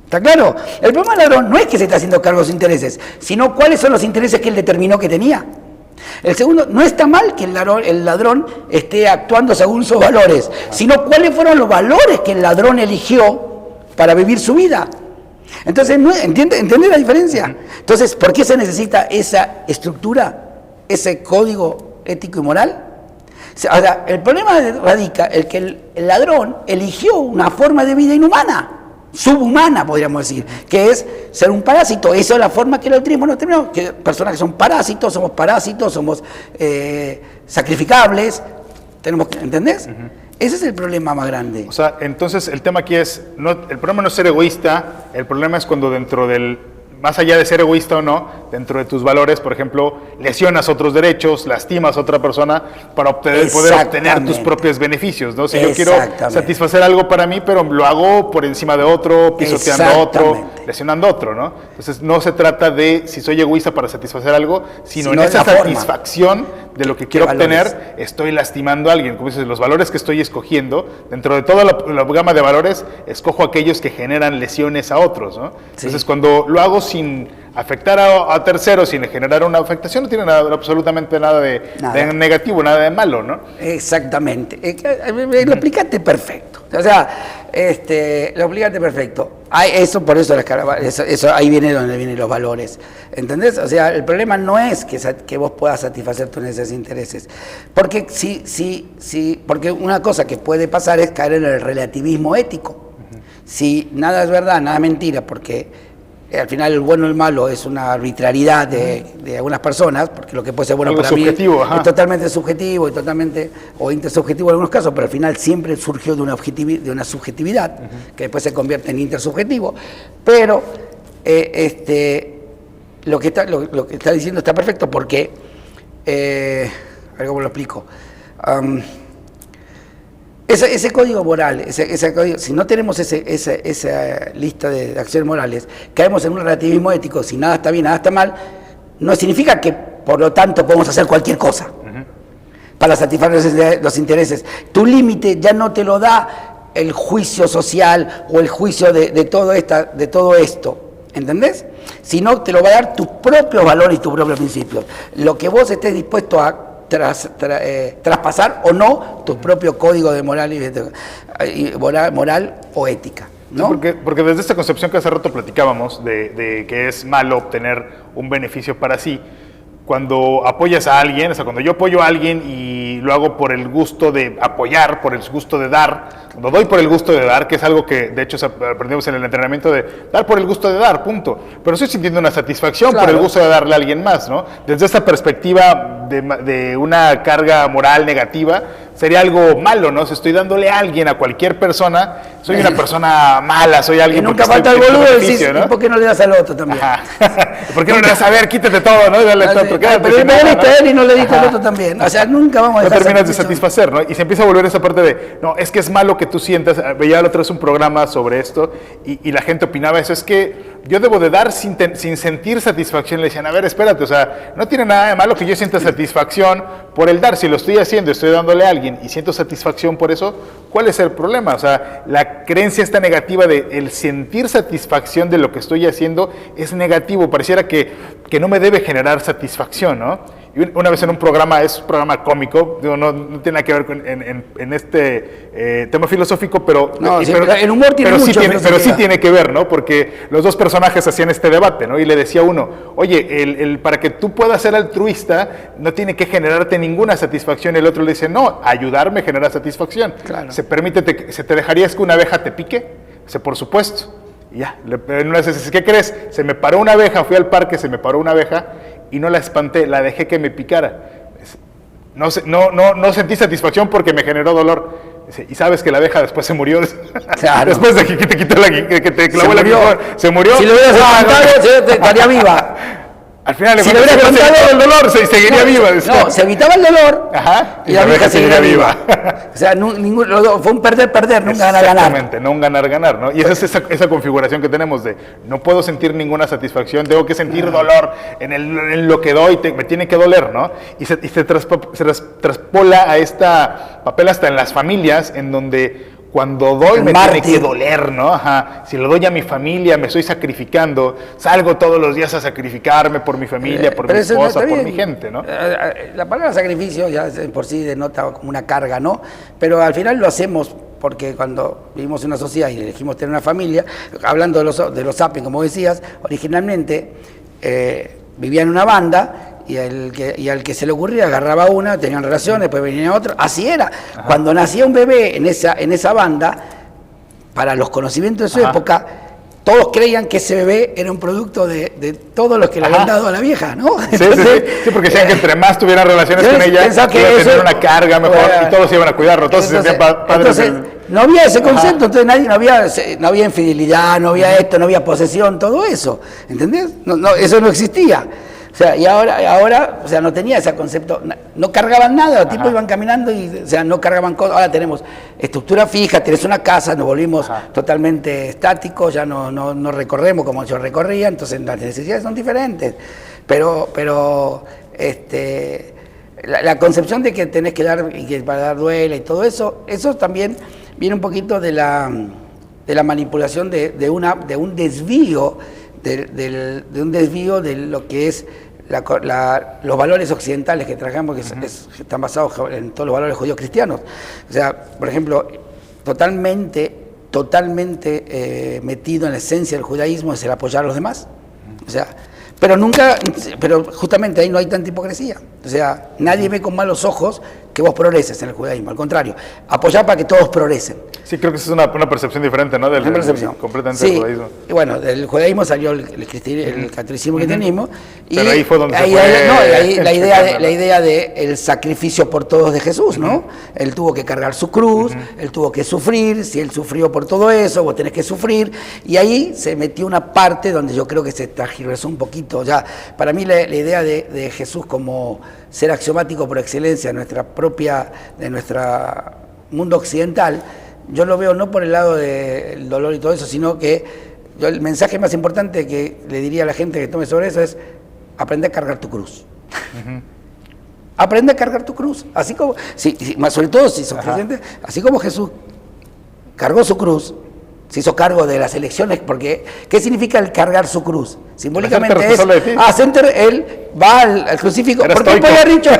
¿Está claro? El problema del ladrón no es que se está haciendo cargo de sus intereses, sino cuáles son los intereses que él determinó que tenía. El segundo, no está mal que el ladrón esté actuando según sus valores, sino cuáles fueron los valores que el ladrón eligió para vivir su vida. Entonces, ¿entiende la diferencia? Entonces, ¿por qué se necesita esa estructura, ese código ético y moral? Ahora, el problema radica en que el ladrón eligió una forma de vida inhumana, subhumana, podríamos decir, que es ser un parásito. Esa es la forma que el altruismo nos terminó, que personas que son parásitos, somos sacrificables, ¿entendés? Ese es el problema más grande. O sea, entonces el tema aquí es, el problema no es ser egoísta, el problema es cuando dentro del, más allá de ser egoísta o no, dentro de tus valores, por ejemplo, lesionas otros derechos, lastimas a otra persona para poder obtener tus propios beneficios, ¿no? Si yo quiero satisfacer algo para mí, pero lo hago por encima de otro, pisoteando a otro, lesionando a otro, ¿no? Entonces no se trata de si soy egoísta para satisfacer algo, sino en esa satisfacción de lo que quiero obtener, estoy lastimando a alguien. Como dices, los valores que estoy escogiendo, dentro de toda la gama de valores, escojo aquellos que generan lesiones a otros, ¿no? Entonces cuando lo hago sin afectar a terceros, sin generar una afectación, no tiene absolutamente nada de negativo, nada de malo, ¿no? Exactamente. Lo explicaste perfecto. O sea, lo explicaste perfecto. Por eso ahí viene donde vienen los valores. ¿Entendés? O sea, el problema no es que vos puedas satisfacer tus necesidades e intereses. Porque porque una cosa que puede pasar es caer en el relativismo ético. Si nada es verdad, nada es mentira, porque al final el bueno y el malo es una arbitrariedad de algunas personas, porque lo que puede ser bueno para mí es totalmente subjetivo o intersubjetivo en algunos casos, pero al final siempre surgió de una subjetividad que después se convierte en intersubjetivo. Pero lo que está diciendo está perfecto porque, a ver cómo lo explico. Ese código moral, ese código, si no tenemos esa lista de acciones morales, caemos en un relativismo ético. Si nada está bien, nada está mal, no significa que por lo tanto podemos hacer cualquier cosa para satisfacer los intereses. Tu límite ya no te lo da el juicio social o el juicio de todo esto, ¿entendés? Sino te lo va a dar tus propios valores y tus propios principios. Lo que vos estés dispuesto a traspasar o no tu propio código de moral o ética, ¿no? Porque desde esta concepción que hace rato platicábamos de que es malo obtener un beneficio para sí, cuando apoyas a alguien, o sea, cuando yo apoyo a alguien y lo hago por el gusto de apoyar, por el gusto de dar, lo doy por el gusto de dar, que es algo que de hecho aprendimos en el entrenamiento de dar por el gusto de dar, punto. Pero estoy sintiendo una satisfacción por el gusto de darle a alguien más, ¿no? Desde esta perspectiva de una carga moral negativa, sería algo malo, ¿no? Si estoy dándole a alguien, a cualquier persona, soy una persona mala, soy alguien que nunca falta el boludo y decís, ¿no? ¿y por qué no le das al otro también? ¿Por qué no le das a ver? Quítate todo, ¿no? Y dale al otro. Pero le diste a él y no le diste al otro también. O sea, nunca vamos a dejar. No terminas de satisfacer, ¿no? Y se empieza a volver esa parte de, no, es que es malo que tú sientas. Veía la otra vez un programa sobre esto y la gente opinaba eso, es que yo debo de dar sin sentir satisfacción. Le decían, a ver, espérate, o sea, no tiene nada de malo que yo sienta satisfacción por el dar. Si lo estoy haciendo, estoy dándole a alguien y siento satisfacción por eso, ¿cuál es el problema? O sea, la creencia esta negativa de el sentir satisfacción de lo que estoy haciendo es negativo. Pareciera que no me debe generar satisfacción, ¿no? Y una vez en un programa, es un programa cómico, digo, no tiene nada que ver con, en este tema filosófico, pero, no, sí, pero el humor tiene mucho, pero sí tiene que ver, ¿no? Porque los dos personajes hacían este debate, ¿no? Y le decía uno, oye, para que tú puedas ser altruista, no tiene que generarte ninguna satisfacción. El otro le dice, no, ayudarme genera satisfacción. Claro. ¿Se te dejarías que una abeja te pique? Dice, por supuesto. Y ya, en una vez, ¿qué crees? Se me paró una abeja, fui al parque, se me paró una abeja y no la espanté, la dejé que me picara. No sentí satisfacción porque me generó dolor. Y sabes que la abeja después se murió. Claro. Después de que te quitó que te clavó la aguijón, se murió. Si lo hubieras espantado, estaría viva. Al final, si le hubieras contado el dolor, se seguiría viva. No, se evitaba el dolor. Ajá, y la abeja seguiría viva. O sea, fue un perder-perder, nunca ganar-ganar. Exactamente, no un ganar-ganar, ¿no? Y esa es esa configuración que tenemos de no puedo sentir ninguna satisfacción, tengo que sentir dolor en lo que doy, me tiene que doler, ¿no? Y se traspola a esta papel hasta en las familias, en donde cuando doy me tiene que doler, ¿no? Ajá. Si lo doy a mi familia, me estoy sacrificando, salgo todos los días a sacrificarme por mi familia, por mi esposa, por mi gente, ¿no? La palabra sacrificio ya por sí denota como una carga, ¿no? Pero al final lo hacemos porque cuando vivimos en una sociedad y elegimos tener una familia, hablando de los sapiens, como decías, originalmente vivían en una banda. Y al que se le ocurría agarraba una, tenían relaciones, después venía otro, así era. Ajá. Cuando nacía un bebé en esa banda, para los conocimientos de su época, todos creían que ese bebé era un producto de todos los que le habían dado a la vieja, ¿no? Entonces, sí, porque decían que entre más tuvieran relaciones con ella, iba a tener una carga mejor y todos iban a cuidarlo, todos se sentían padres. Entonces, no había ese concepto, entonces no había infidelidad, no había esto, no había posesión, todo eso, ¿entendés? Eso no existía. O sea, y ahora, o sea, no tenía ese concepto, no cargaban nada, los tipos iban caminando y, o sea, no cargaban cosas. Ahora tenemos estructura fija, tenés una casa, nos volvimos totalmente estáticos, ya no recorremos como yo recorría, entonces las necesidades son diferentes. Pero la concepción de que tenés que dar y que para dar duele y todo eso también viene un poquito de la manipulación de un desvío. De un desvío de lo que es los valores occidentales que trabajamos, que están basados en todos los valores judíos cristianos. O sea, por ejemplo, totalmente metido en la esencia del judaísmo es el apoyar a los demás. O sea, pero justamente ahí no hay tanta hipocresía. O sea, nadie ve con malos ojos que vos progreses en el judaísmo, al contrario, apoyar para que todos progresen. Sí, creo que esa es una percepción diferente, ¿no? Completamente del judaísmo. Y bueno, del judaísmo salió el catolicismo que tenemos. Pero ahí fue donde la idea de el sacrificio por todos de Jesús, ¿no? Él tuvo que cargar su cruz, él tuvo que sufrir, si él sufrió por todo eso, vos tenés que sufrir, y ahí se metió una parte donde yo creo que se transgiversó un poquito. Ya, para mí la idea de Jesús como ser axiomático por excelencia de nuestro mundo occidental, yo lo veo no por el lado del dolor y todo eso, sino que el mensaje más importante que le diría a la gente que tome sobre eso es aprende a cargar tu cruz. Aprende a cargar tu cruz, así como, sobre todo si sos creyente, así como Jesús cargó su cruz, se hizo cargo de las elecciones, porque ¿qué significa el cargar su cruz? Simbólicamente Hacerte es responsable de ti. hacer, él va al crucifijo. Era Porque él estoico. podía haber dicho,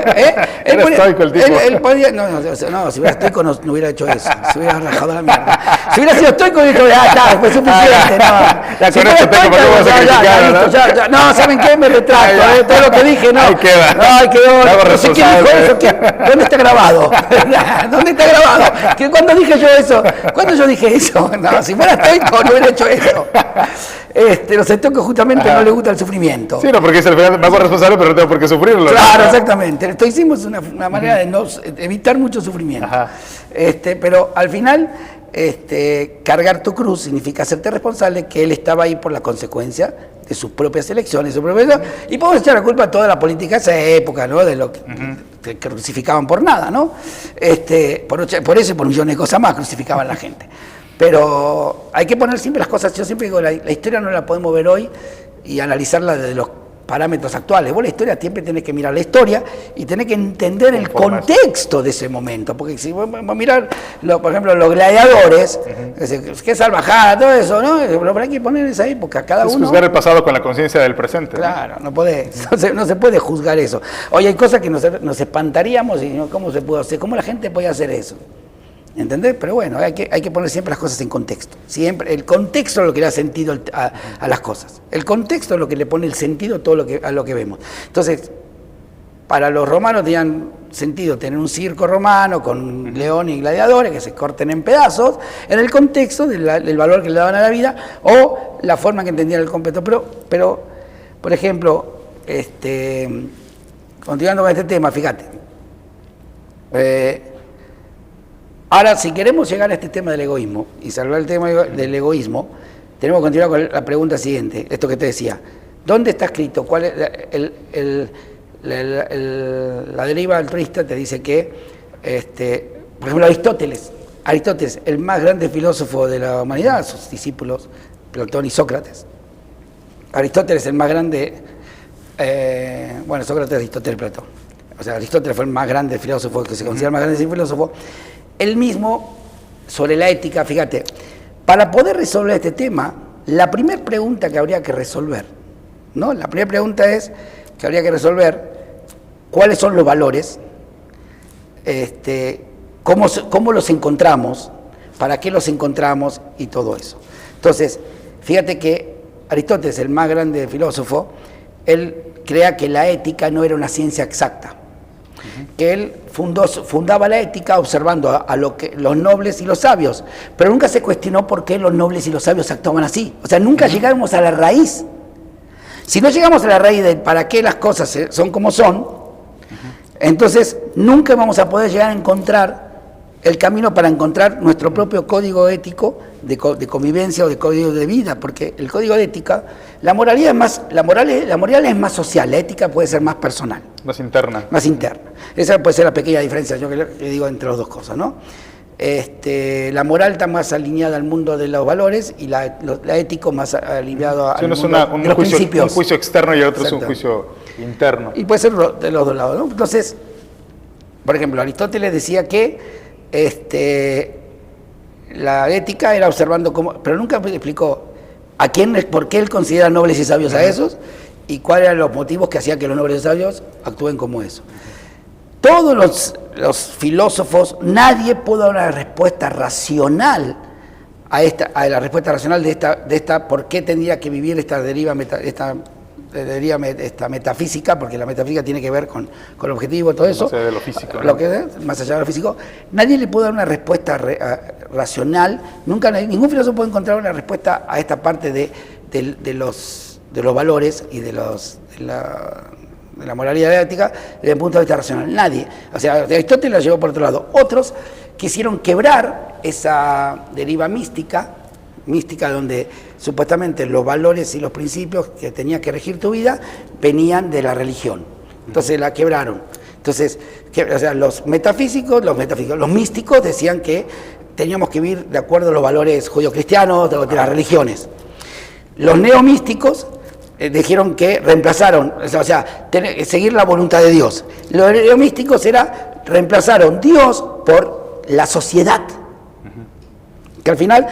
Era estoico el tipo. él podía, no, si hubiera estoico no hubiera hecho eso, se hubiera rajado la mierda. Si hubiera sido estoico, hubiera dicho, está, fue suficiente, no. Si fuera estoico, no, ¿saben qué? Me retracto, todo lo que dije, no. Ahí queda. No, ahí quedó. No sé quién dijo eso, ¿dónde está grabado? ¿Dónde está grabado? ¿Cuándo dije yo eso? ¿Cuándo yo dije eso? No, si fuera estoico no hubiera hecho eso. Los estoicos justamente no les gusta el sufrimiento. Sí, no, porque es el final, me hago responsable, pero no tengo por qué sufrirlo. Claro, exactamente. El estoicismo es una manera de evitar mucho sufrimiento. Ajá. Pero al final, cargar tu cruz significa hacerte responsable que él estaba ahí por la consecuencia de sus propias elecciones, y podemos echar la culpa a toda la política de esa época, ¿no? De lo que crucificaban por nada, ¿no? Por eso y por millones de cosas más crucificaban a la gente. Pero hay que poner siempre las cosas, yo siempre digo, la historia no la podemos ver hoy y analizarla desde los parámetros actuales. Vos la historia siempre tenés que mirar la historia y tenés que entender el contexto de ese momento, porque si vos mirar, por ejemplo, los gladiadores, qué salvajada, todo eso, ¿no? Pero hay que poner esa época, cada uno... Es juzgar el pasado con la conciencia del presente. Claro, no se puede juzgar eso. Hoy hay cosas que nos espantaríamos y ¿no? ¿Cómo se puede hacer? ¿Cómo la gente puede hacer eso? ¿Entendés? Pero bueno, hay que poner siempre las cosas en contexto. Siempre, el contexto es lo que le da sentido a las cosas. El contexto es lo que le pone el sentido a lo que vemos. Entonces, para los romanos tenían sentido tener un circo romano con leones y gladiadores que se corten en pedazos, en el contexto del valor que le daban a la vida o la forma que entendían el completo. Pero por ejemplo, continuando con este tema, fíjate. Ahora, si queremos llegar a este tema del egoísmo y salvar el tema del egoísmo, tenemos que continuar con la pregunta siguiente, esto que te decía. ¿Dónde está escrito? ¿Cuál es la deriva altruista? Te dice que, por ejemplo, Aristóteles, el más grande filósofo de la humanidad, sus discípulos, Platón y Sócrates. Aristóteles, el más grande, Sócrates, Aristóteles, Platón. O sea, Aristóteles fue el más grande filósofo, que se considera el más grande filósofo. Él mismo, sobre la ética, fíjate, para poder resolver este tema, la primera pregunta que habría que resolver, ¿no? La primera pregunta es que habría que resolver cuáles son los valores, cómo los encontramos, para qué los encontramos y todo eso. Entonces, fíjate que Aristóteles, el más grande filósofo, él crea que la ética no era una ciencia exacta. Que él fundaba la ética observando a los nobles y los sabios, pero nunca se cuestionó por qué los nobles y los sabios actuaban así. O sea, nunca llegamos a la raíz. Si no llegamos a la raíz de para qué las cosas son como son, entonces nunca vamos a poder llegar a encontrar el camino para encontrar nuestro propio código ético de convivencia o de código de vida, porque el código de ética, la moral es más social, la ética puede ser más personal. Más interna. Más interna. Esa puede ser la pequeña diferencia, yo que digo entre las dos cosas, ¿no? La moral está más alineada al mundo de los valores y la ética más alineado al mundo de los principios. Un juicio externo y el otro es un juicio interno. Y puede ser de los dos lados, ¿no? Entonces, por ejemplo, Aristóteles decía que la ética era observando cómo, pero nunca explicó por qué él considera nobles y sabios a esos y cuáles eran los motivos que hacían que los nobles y sabios actúen como eso. Todos los filósofos, nadie pudo dar una respuesta racional a la respuesta racional de esta por qué tendría que vivir esta deriva metafísica, porque la metafísica tiene que ver con el objetivo, todo eso. Más allá de lo físico. Más allá de lo físico. Nadie le pudo dar una respuesta racional. Ningún filósofo puede encontrar una respuesta a esta parte de los valores y de la moralidad ética desde el punto de vista racional. Nadie. O sea, Aristóteles la llevó por otro lado. Otros quisieron quebrar esa deriva mística donde supuestamente los valores y los principios que tenía que regir tu vida venían de la religión. Entonces la quebraron. Entonces, los místicos decían que teníamos que vivir de acuerdo a los valores judio-cristianos de las religiones. Los neomísticos dijeron que reemplazaron, seguir la voluntad de Dios. Los neomísticos reemplazaron Dios por la sociedad. Que al final,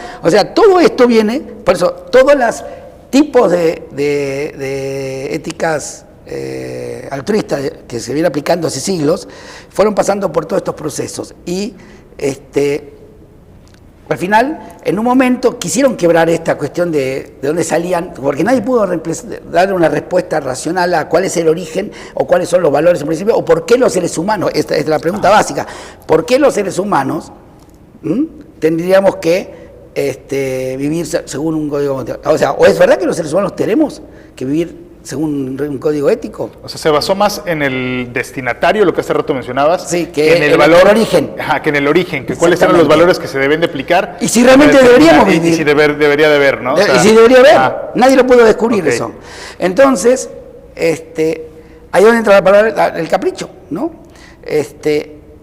todo esto viene, por eso, todas tipos de éticas altruistas que se vienen aplicando hace siglos fueron pasando por todos estos procesos y al final, en un momento, quisieron quebrar esta cuestión de dónde salían, porque nadie pudo dar una respuesta racional a cuál es el origen o cuáles son los valores en principio, o por qué los seres humanos, esta es la pregunta básica, ¿por qué los seres humanos tendríamos que vivir según un código? O sea, ¿o es verdad que los seres humanos tenemos que vivir según un código ético? O sea, se basó más en el destinatario, lo que hace rato mencionabas, sí, que en el valor, el origen. Ajá, que en el origen, que cuáles eran los valores que se deben de aplicar. Y si realmente deberíamos vivir. Y si debería de haber, ¿no? O sea, y si debería haber. Nadie lo pudo descubrir eso. Entonces, ahí donde entra la palabra, el capricho, ¿no?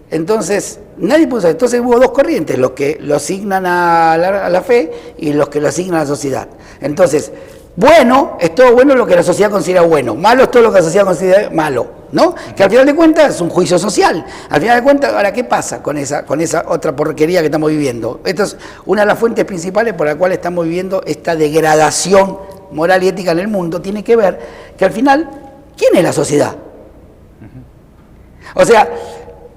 Entonces, nadie pudo saber. Entonces hubo dos corrientes, los que lo asignan a la fe y los que lo asignan a la sociedad. Entonces, bueno es todo bueno lo que la sociedad considera bueno, malo es todo lo que la sociedad considera malo, ¿no? Que al final de cuentas es un juicio social. Al final de cuentas, ahora, ¿qué pasa con esa otra porquería que estamos viviendo? Esta es una de las fuentes principales por la cual estamos viviendo esta degradación moral y ética en el mundo. Tiene que ver que al final, ¿quién es la sociedad? O sea,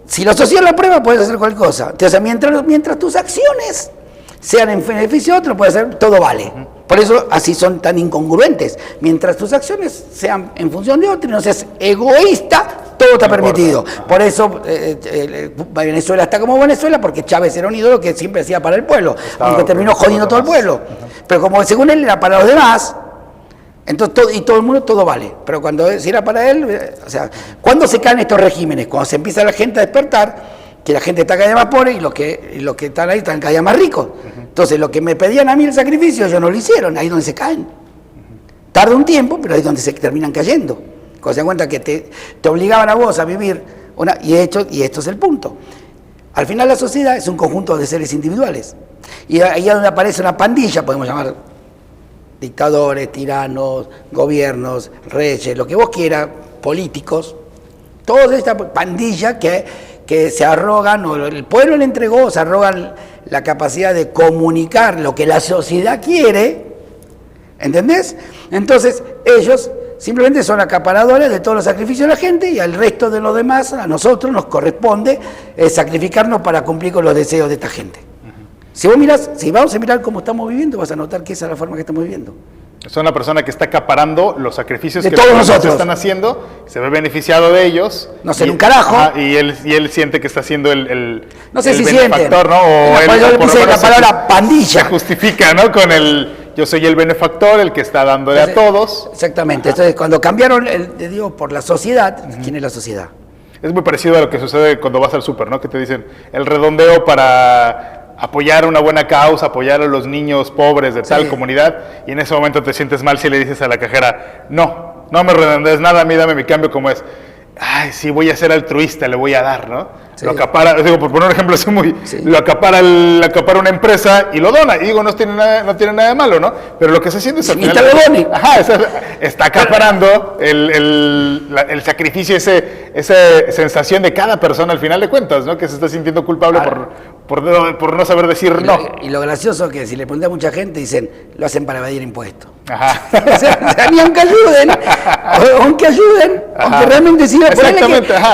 si la sociedad lo aprueba, puedes hacer cualquier cosa. O sea, mientras tus acciones sean en beneficio de otro, puede ser, todo vale. Por eso así son tan incongruentes. Mientras tus acciones sean en función de otro y no seas egoísta, todo está permitido. Por eso Venezuela está como Venezuela, porque Chávez era un ídolo que siempre hacía para el pueblo, aunque terminó jodiendo todo el pueblo. Pero como según él era para los demás, entonces todo el mundo, todo vale. Pero cuando si era para él, o sea, ¿cuándo se caen estos regímenes? Cuando se empieza la gente a despertar, que la gente está cada día más pobre y los que están ahí están cada día más ricos. Entonces, lo que me pedían a mí el sacrificio, ellos no lo hicieron, ahí es donde se caen. Tarda un tiempo, pero ahí es donde se terminan cayendo. Cuando se dan cuenta que te obligaban a vos a vivir, y esto es el punto. Al final la sociedad es un conjunto de seres individuales. Y ahí es donde aparece una pandilla, podemos llamar dictadores, tiranos, gobiernos, reyes, lo que vos quieras, políticos, toda esta pandilla que se arrogan, o el pueblo le entregó, se arrogan la capacidad de comunicar lo que la sociedad quiere, ¿entendés? Entonces ellos simplemente son acaparadores de todos los sacrificios de la gente y al resto de los demás, a nosotros nos corresponde sacrificarnos para cumplir con los deseos de esta gente. Si vamos a mirar cómo estamos viviendo, vas a notar que esa es la forma que estamos viviendo. Es una persona que está acaparando los sacrificios de que todos los nosotros están haciendo, se ve beneficiado de ellos. No sé, un carajo. Ajá, y él siente que está siendo el no sé el si benefactor, ¿no? O yo le puse la palabra pandilla. Se justifica, ¿no? Con yo soy el benefactor, el que está dándole a todos. Exactamente. Entonces, cuando cambiaron, por la sociedad, ¿quién es la sociedad? Es muy parecido a lo que sucede cuando vas al súper, ¿no? Que te dicen el redondeo para apoyar una buena causa, apoyar a los niños pobres de tal comunidad, y en ese momento te sientes mal si le dices a la cajera, no me redondees nada, a mí dame mi cambio como es. Ay, sí, voy a ser altruista, le voy a dar, ¿no? Sí. Lo acapara, digo, por poner un ejemplo así lo acapara una empresa y lo dona, y digo, no tiene nada de malo, ¿no? Pero lo que se siente es al final, está acaparando el sacrificio, esa sensación de cada persona al final de cuentas, ¿no? Que se está sintiendo culpable por no saber decir no. Y lo gracioso que si le pregunté a mucha gente, dicen, lo hacen para evadir impuestos. Ajá. o sea, ni aunque ayuden, aunque realmente sirva,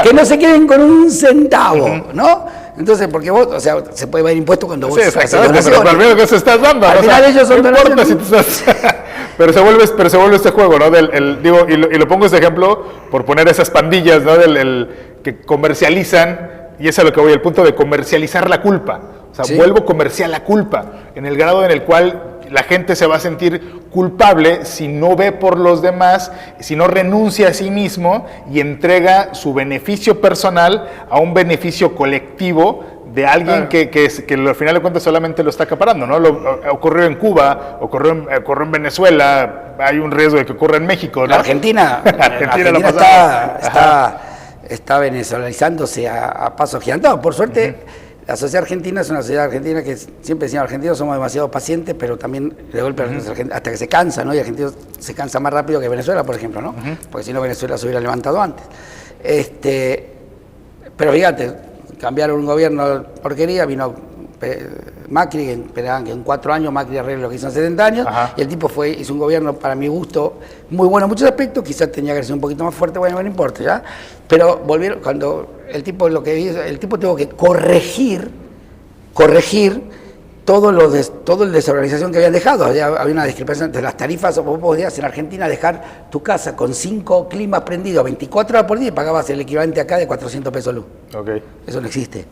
que no se queden con un centavo, ¿no? Entonces, porque vos, o sea, se puede evadir impuestos cuando vos haces donaciones. Pero al menos que se estás dando. Al final ellos son donaciones. Si pero se vuelve este juego, ¿no? Y lo pongo este ejemplo por poner esas pandillas, ¿no? Que comercializan, y eso es a lo que voy, el punto de comercializar la culpa. O sea, vuelvo comercial la culpa, en el grado en el cual la gente se va a sentir culpable si no ve por los demás, si no renuncia a sí mismo y entrega su beneficio personal a un beneficio colectivo de alguien que al final de cuentas solamente lo está acaparando, ¿no? Ocurrió en Cuba, ocurrió en Venezuela, hay un riesgo de que ocurra en México, ¿no? Argentina está venezolanizándose a pasos gigantados. Por suerte, la sociedad argentina es una sociedad argentina que siempre decían, argentinos somos demasiado pacientes, pero también de golpe hasta que se cansa, ¿no? Y argentinos se cansa más rápido que Venezuela, por ejemplo, ¿no? Porque si no, Venezuela se hubiera levantado antes. Pero fíjate, cambiaron un gobierno porquería, vino Macri, esperaban que en 4 años Macri arregle lo que hizo en 70 años, Ajá. y el tipo hizo un gobierno, para mi gusto, muy bueno en muchos aspectos, quizás tenía que ser un poquito más fuerte, bueno, no importa, ¿ya? Pero volvieron, cuando el tipo lo que hizo, el tipo tuvo que corregir toda la desorganización que habían dejado. Había una discrepancia entre las tarifas. Vos podías en Argentina dejar tu casa con 5 climas prendidos 24 horas por día y pagabas el equivalente acá de 400 pesos luz. Okay. Eso no existe.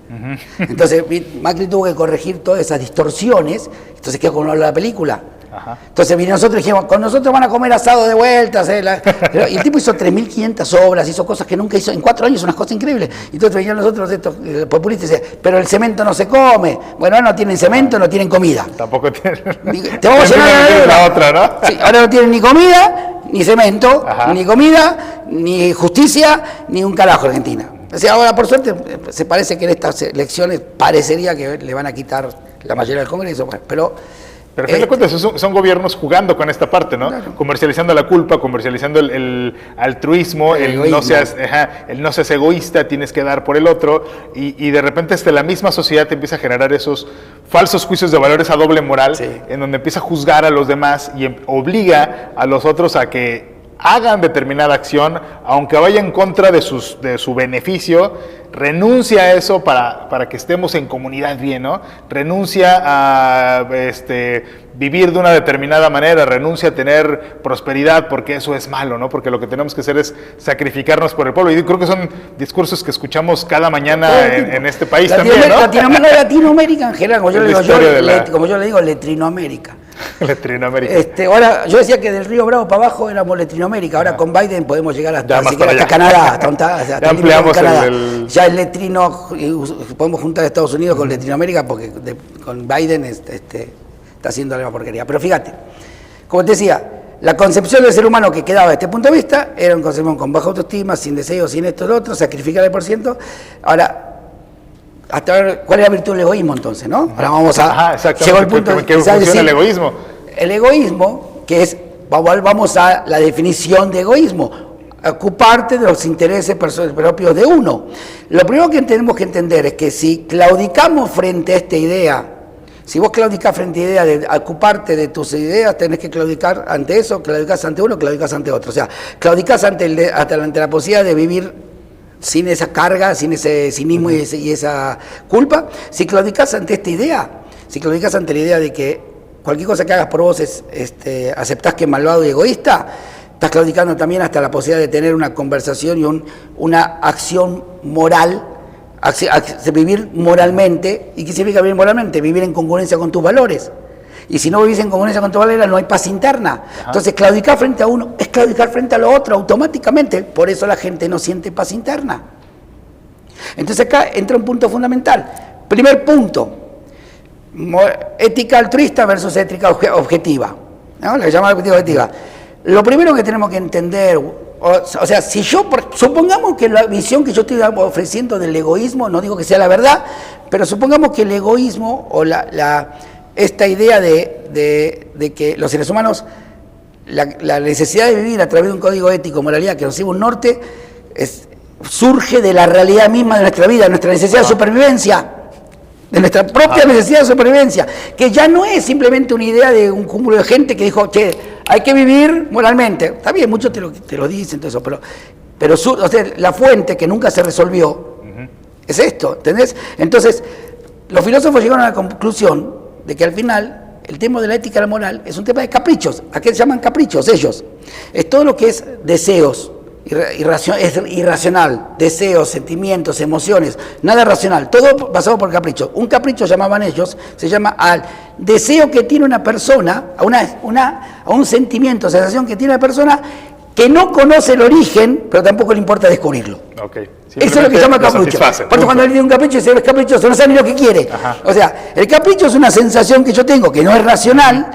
Entonces Macri tuvo que corregir todas esas distorsiones. Entonces quedó como la película. Ajá. Entonces nosotros dijimos, con nosotros van a comer asado de vueltas. Y el tipo hizo 3.500 obras, hizo cosas que nunca hizo en 4 años, unas cosas increíbles. Y entonces venían nosotros, estos populistas, y decían, pero el cemento no se come. Bueno, ahora no tienen cemento, no tienen comida. Tampoco tienen. Te vamos a llenar la otra, ¿no? Sí, ahora no tienen ni comida, ni cemento, Ajá. ni comida, ni justicia, ni un carajo Argentina. O sea, ahora por suerte se parece que en estas elecciones parecería que le van a quitar la mayoría del Congreso, bueno, pero Pero a fin de cuentas son gobiernos jugando con esta parte, ¿no? Claro. Comercializando la culpa, comercializando el altruismo, el no seas egoísta, tienes que dar por el otro, y de repente la misma sociedad te empieza a generar esos falsos juicios de valores a doble moral, Sí. en donde empieza a juzgar a los demás y obliga a los otros a que hagan determinada acción, aunque vaya en contra de su beneficio, renuncia a eso para que estemos en comunidad bien, ¿no? Renuncia a vivir de una determinada manera, renuncia a tener prosperidad porque eso es malo, ¿no? Porque lo que tenemos que hacer es sacrificarnos por el pueblo. Y creo que son discursos que escuchamos cada mañana en este país también, ¿no? Latinoamérica en general, como yo le digo, Latinoamérica. Latinoamérica. Ahora, yo decía que del Río Bravo para abajo éramos Latinoamérica, ahora con Biden podemos llegar hasta allá. Canadá, hasta Ya ampliamos Canadá. Ya el letrino, podemos juntar a Estados Unidos con Latinoamérica porque con Biden está haciendo la misma porquería. Pero fíjate, como te decía, la concepción del ser humano que quedaba de este punto de vista era un concepción con baja autoestima, sin deseo, sin esto y lo otro, sacrificar el %. Ahora, hasta ver cuál es la virtud del egoísmo entonces, ¿no? Ahora vamos a... Llegó el punto de que funciona el egoísmo. El egoísmo, que es, vamos a la definición de egoísmo, ocuparte de los intereses propios de uno. Lo primero que tenemos que entender es que si claudicamos frente a esta idea, si vos claudicás frente a la idea de ocuparte de tus ideas, tenés que claudicar ante eso, claudicás ante uno, claudicás ante otro. O sea, claudicás ante la posibilidad de vivir sin esa carga, sin ese cinismo y esa culpa. Si claudicás ante esta idea, si claudicás ante la idea de que cualquier cosa que hagas por vos aceptás que es malvado y egoísta, estás claudicando también hasta la posibilidad de tener una conversación y una acción moral, vivir moralmente. ¿Y qué significa vivir moralmente? Vivir en congruencia con tus valores. Y si no vivís en congruencia con tus valores, no hay paz interna. Ajá. Entonces, claudicar frente a uno es claudicar frente a lo otro automáticamente. Por eso la gente no siente paz interna. Entonces acá entra un punto fundamental. Primer punto, ética altruista versus ética objetiva, ¿no? La que llama ética objetiva. Lo primero que tenemos que entender, o sea, si supongamos que la visión que yo estoy ofreciendo del egoísmo, no digo que sea la verdad, pero supongamos que el egoísmo o esta idea de que los seres humanos, la necesidad de vivir a través de un código ético, moralidad que nos lleva un norte, surge de la realidad misma de nuestra vida, de nuestra necesidad de supervivencia, de nuestra propia necesidad de supervivencia, que ya no es simplemente una idea de un cúmulo de gente que dijo, che, hay que vivir moralmente. Está bien, muchos te lo dicen, todo eso, pero o sea, la fuente que nunca se resolvió es esto, ¿entendés? Entonces, los filósofos llegaron a la conclusión de que al final el tema de la ética y la moral es un tema de caprichos. ¿A qué se llaman caprichos ellos? Es todo lo que es deseos, es irracional, deseos, sentimientos, emociones, nada racional, todo basado por caprichos. Un capricho, llamaban ellos, se llama al deseo que tiene una persona, a un sentimiento, sensación que tiene una persona que no conoce el origen, pero tampoco le importa descubrirlo. Okay. Eso es lo que se llama capricho. Porque cuando alguien tiene un capricho, dice, es caprichoso, no sabe ni lo que quiere. Ajá. O sea, el capricho es una sensación que yo tengo, que no es racional,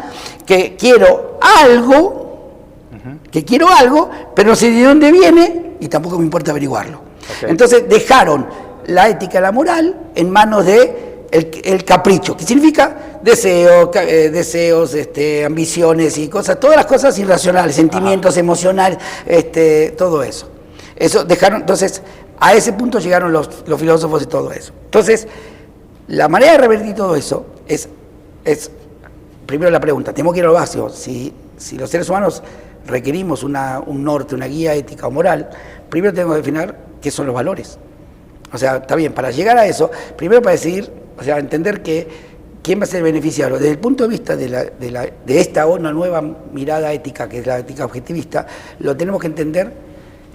que quiero algo, pero no sé de dónde viene y tampoco me importa averiguarlo. Okay. Entonces dejaron la ética y la moral en manos de el capricho, que significa deseos, ambiciones y cosas, todas las cosas irracionales, sentimientos emocionales, todo eso. Eso dejaron, entonces, a ese punto llegaron los filósofos y todo eso. Entonces, La manera de revertir todo eso es primero la pregunta, tenemos que ir a lo básico. Si los seres humanos requerimos un norte, una guía ética o moral, primero tenemos que definir qué son los valores. O sea, está bien, para llegar a eso, primero para decidir, o sea, entender que quién va a ser el beneficiario. Desde el punto de vista de esta una nueva mirada ética, que es la ética objetivista, lo tenemos que entender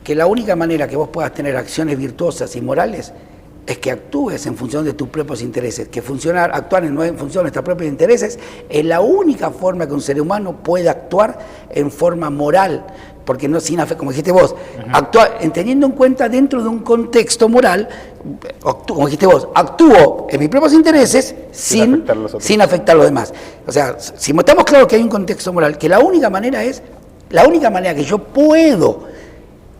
que la única manera que vos puedas tener acciones virtuosas y morales es que actúes en función de tus propios intereses, que actuar en función de nuestros propios intereses es la única forma que un ser humano puede actuar en forma moral, porque no sin como dijiste vos, teniendo en cuenta dentro de un contexto moral, como dijiste vos, actúo en mis propios intereses sin afectar a los demás. O sea, si estamos claros que hay un contexto moral, que la única manera que yo puedo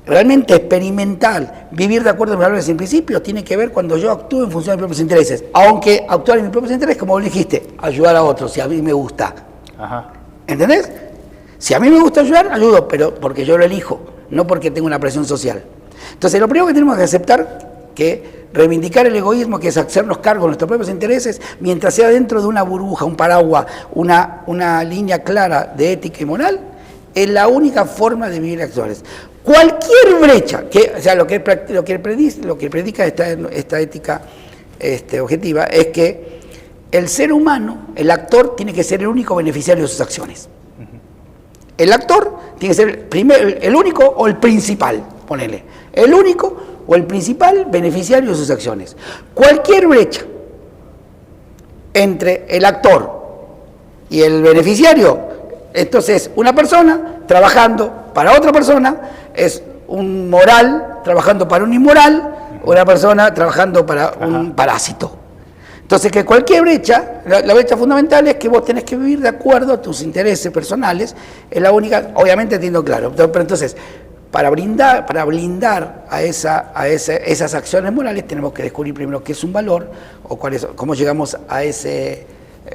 realmente experimentar, vivir de acuerdo a mis valores y principios, tiene que ver cuando yo actúo en función de mis propios intereses. Aunque actuar en mis propios intereses, como vos dijiste, ayudar a otros, si a mí me gusta. Ajá. ¿Entendés? Si a mí me gusta ayudar, ayudo, pero porque yo lo elijo, no porque tengo una presión social. Entonces, lo primero que tenemos que aceptar, que reivindicar el egoísmo, que es hacernos cargo de nuestros propios intereses, mientras sea dentro de una burbuja, un paraguas, una línea clara de ética y moral, es la única forma de vivir actuales. Cualquier brecha, o sea, lo que predica esta ética objetiva, es que el ser humano, el actor, tiene que ser el único beneficiario de sus acciones. El actor tiene que ser el único o el principal, ponele. El único o el principal beneficiario de sus acciones. Cualquier brecha entre el actor y el beneficiario, entonces una persona trabajando para otra persona es un moral trabajando para un inmoral, o una persona trabajando para un parásito. Entonces, que cualquier brecha, la brecha fundamental es que vos tenés que vivir de acuerdo a tus intereses personales, es la única, obviamente teniendo claro, pero entonces, para blindar a esas acciones morales, tenemos que descubrir primero qué es un valor, o cómo llegamos a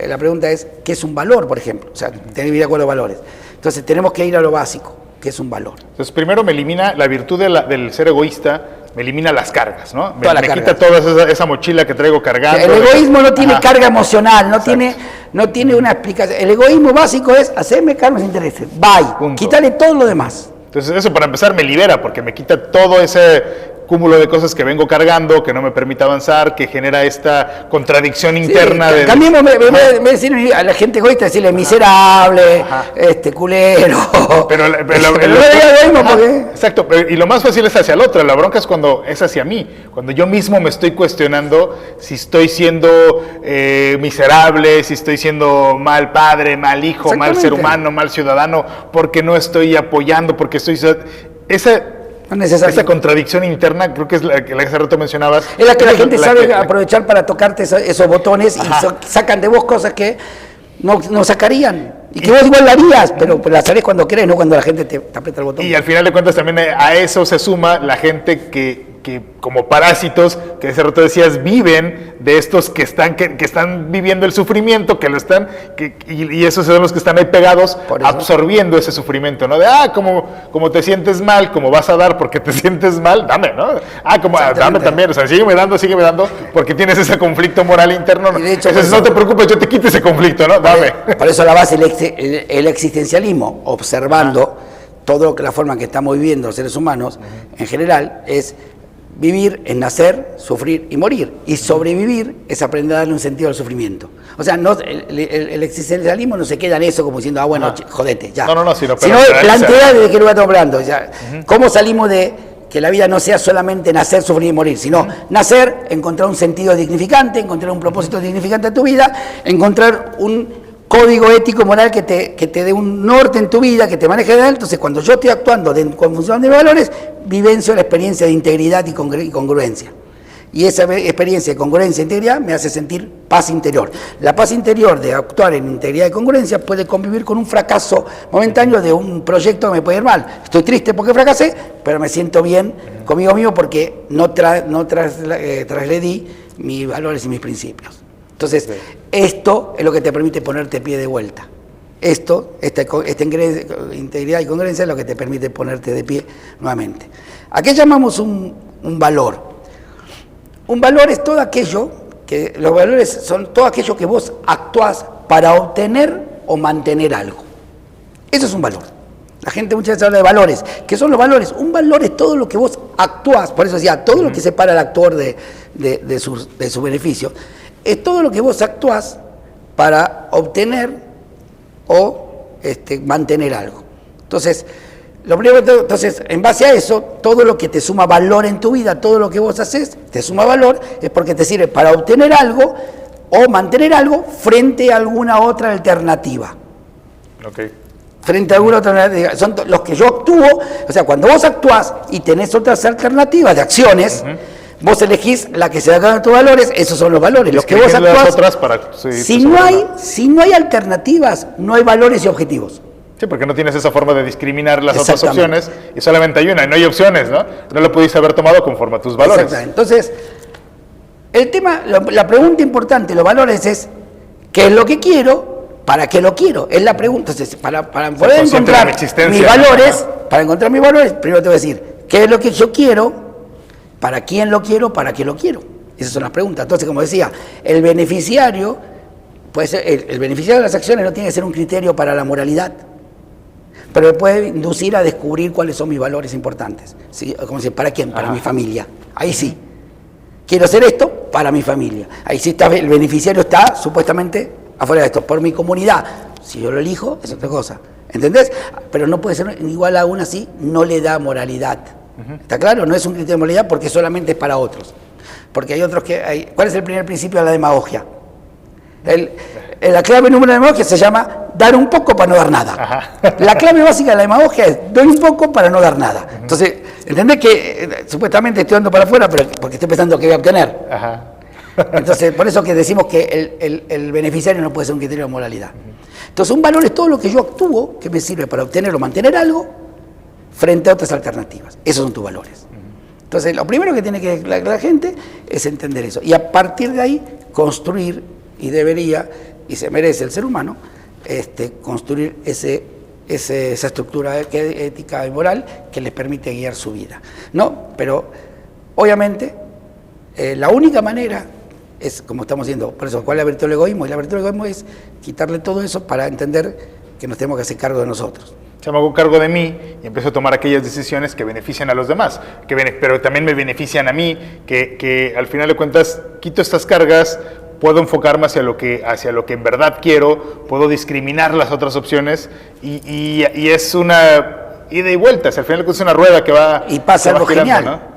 la pregunta es, ¿qué es un valor, por ejemplo? O sea, tener que vivir de acuerdo a valores. Entonces, tenemos que ir a lo básico, ¿qué es un valor? Entonces, primero me elimina la virtud del ser egoísta, me elimina las cargas, ¿no? Me cargas. Quita toda esa mochila que traigo cargando. El egoísmo no tiene carga emocional, no tiene una explicación. El egoísmo básico es hacerme cargo de mis intereses. Bye. Quítale todo lo demás. Entonces eso para empezar me libera, porque me quita todo ese cúmulo de cosas que vengo cargando, que no me permite avanzar, que genera esta contradicción interna. Cambiemos, decir a la gente egoísta, decirle miserable, culero. Pero exacto, y lo más fácil es hacia el otro, la bronca es cuando es hacia mí, cuando yo mismo me estoy cuestionando si estoy siendo miserable, si estoy siendo mal padre, mal hijo, mal ser humano, mal ciudadano, porque no estoy apoyando, porque estoy... Esa contradicción interna, creo que es la que hace rato mencionabas. Es la que la gente sabe aprovechar para tocarte esos botones y sacan de vos cosas que no sacarían. Y que vos igual la harías, pero las harías cuando querés, no cuando la gente te aprieta el botón. Y al final de cuentas también a eso se suma la gente que como parásitos, que hace rato decías, viven de estos que están viviendo el sufrimiento, y esos son los que están ahí pegados, absorbiendo ese sufrimiento, ¿no? De, como te sientes mal, como vas a dar porque te sientes mal, dame, ¿no? Dame también, o sea, sígueme dando, porque tienes ese conflicto moral interno. ¿No? De hecho, no te preocupes, yo te quito ese conflicto, ¿no? Dame. Por eso la base, el existencialismo, observando toda la forma en que estamos viviendo los seres humanos, en general, es vivir es nacer, sufrir y morir. Y sobrevivir es aprender a darle un sentido al sufrimiento. O sea, el existencialismo no se queda en eso como diciendo, jodete, ya. Sino plantea desde qué lugar estamos hablando. ¿Cómo salimos de que la vida no sea solamente nacer, sufrir y morir? Sino nacer, encontrar un sentido dignificante, encontrar un propósito dignificante en tu vida, encontrar un código ético moral que te dé un norte en tu vida, que te maneje de él. Entonces, cuando yo estoy actuando con función de valores, vivencio la experiencia de integridad y congruencia. Y esa experiencia de congruencia e integridad me hace sentir paz interior. La paz interior de actuar en integridad y congruencia puede convivir con un fracaso momentáneo de un proyecto que me puede ir mal. Estoy triste porque fracasé, pero me siento bien conmigo mismo porque no trasledí mis valores y mis principios. Entonces, esto es lo que te permite ponerte pie de vuelta. Esta integridad y congruencia es lo que te permite ponerte de pie nuevamente. ¿A qué llamamos un valor? Un valor es todo aquello que los valores son todo aquello que vos actuás para obtener o mantener algo. Eso es un valor. La gente muchas veces habla de valores. ¿Qué son los valores? Un valor es todo lo que vos actuás, por eso decía, todo lo que separa al actor de su beneficio, es todo lo que vos actuás para obtener o mantener algo. Entonces, lo primero de todo, entonces, en base a eso, todo lo que te suma valor en tu vida, todo lo que vos haces, te suma valor, es porque te sirve para obtener algo o mantener algo frente a alguna otra alternativa. Okay. Frente a alguna otra alternativa. Son los que yo actúo, o sea, cuando vos actuás y tenés otras alternativas de acciones, vos elegís la que se da con tus valores, esos son los valores. Los que vos actuás, si no hay alternativas, no hay valores y objetivos. Sí, porque no tienes esa forma de discriminar las otras opciones y solamente hay una, y no hay opciones, ¿no? No lo pudiste haber tomado conforme a tus valores. Exactamente. Entonces, el tema, la pregunta importante, los valores es, ¿qué es lo que quiero? ¿Para qué lo quiero? Es la pregunta. Entonces, para poder encontrar mis valores, primero te voy a decir, ¿qué es lo que yo quiero? ¿Para quién lo quiero? ¿Para qué lo quiero? Esas son las preguntas. Entonces, como decía, el beneficiario, puede ser, el beneficiario de las acciones no tiene que ser un criterio para la moralidad, pero me puede inducir a descubrir cuáles son mis valores importantes. ¿Sí? Como decir, ¿para quién? Para mi familia. Ahí sí. Quiero hacer esto para mi familia. Ahí sí está, el beneficiario está supuestamente afuera de esto, por mi comunidad. Si yo lo elijo, es otra cosa. ¿Entendés? Pero no puede ser igual, aún así, no le da moralidad. ¿Está claro? No es un criterio de moralidad porque solamente es para otros. Porque hay otros que... ¿Cuál es el primer principio de la demagogia? La clave número de la demagogia se llama dar un poco para no dar nada. Ajá. La clave básica de la demagogia es doy un poco para no dar nada. Entonces, ¿entendés que supuestamente estoy dando para afuera pero porque estoy pensando que voy a obtener? Ajá. Entonces, por eso que decimos que el beneficiario no puede ser un criterio de moralidad. Entonces, un valor es todo lo que yo actúo que me sirve para obtener o mantener algo frente a otras alternativas. Esos son tus valores. Entonces, lo primero que tiene que la gente es entender eso. Y a partir de ahí, construir, y debería, y se merece el ser humano, construir esa estructura ética y moral que les permite guiar su vida. ¿No? Pero, obviamente, la única manera es, como estamos diciendo, por eso, ¿cuál es la virtud del egoísmo? Y la virtud del egoísmo es quitarle todo eso para entender que nos tenemos que hacer cargo de nosotros. Se me hago cargo de mí y empiezo a tomar aquellas decisiones que benefician a los demás, pero también me benefician a mí, que al final de cuentas quito estas cargas, puedo enfocarme hacia lo que en verdad quiero, puedo discriminar las otras opciones y es una ida y vuelta, al final es una rueda que va... Y pasa algo genial, ¿no?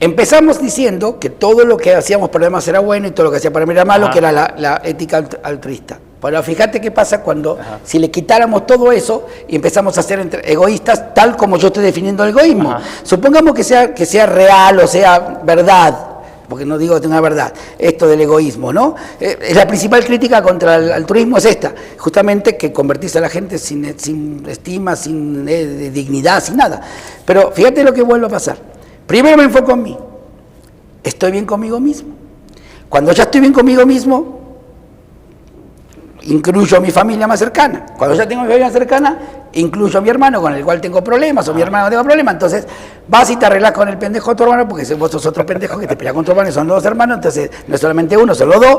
Empezamos diciendo que todo lo que hacíamos por los demás era bueno y todo lo que hacía para mí era malo, que era la ética altruista. Pero fíjate qué pasa cuando, si le quitáramos todo eso y empezamos a ser egoístas, tal como yo estoy definiendo el egoísmo. Supongamos que sea real o sea verdad, porque no digo que tenga verdad, esto del egoísmo, ¿no? La principal crítica contra el altruismo es esta, justamente que convertís a la gente sin estima, sin dignidad, sin nada. Pero fíjate lo que vuelve a pasar. Primero me enfoco en mí. Estoy bien conmigo mismo. Cuando ya estoy bien conmigo mismo, incluyo a mi familia más cercana. Cuando ya tengo a mi familia más cercana, incluyo a mi hermano con el cual tengo problemas, o mi hermano tengo problemas. Entonces vas y te arreglas con el pendejo de tu hermano, porque vos sos otro pendejo que te peleas con tu hermano y son dos hermanos, entonces no es solamente uno, son los dos.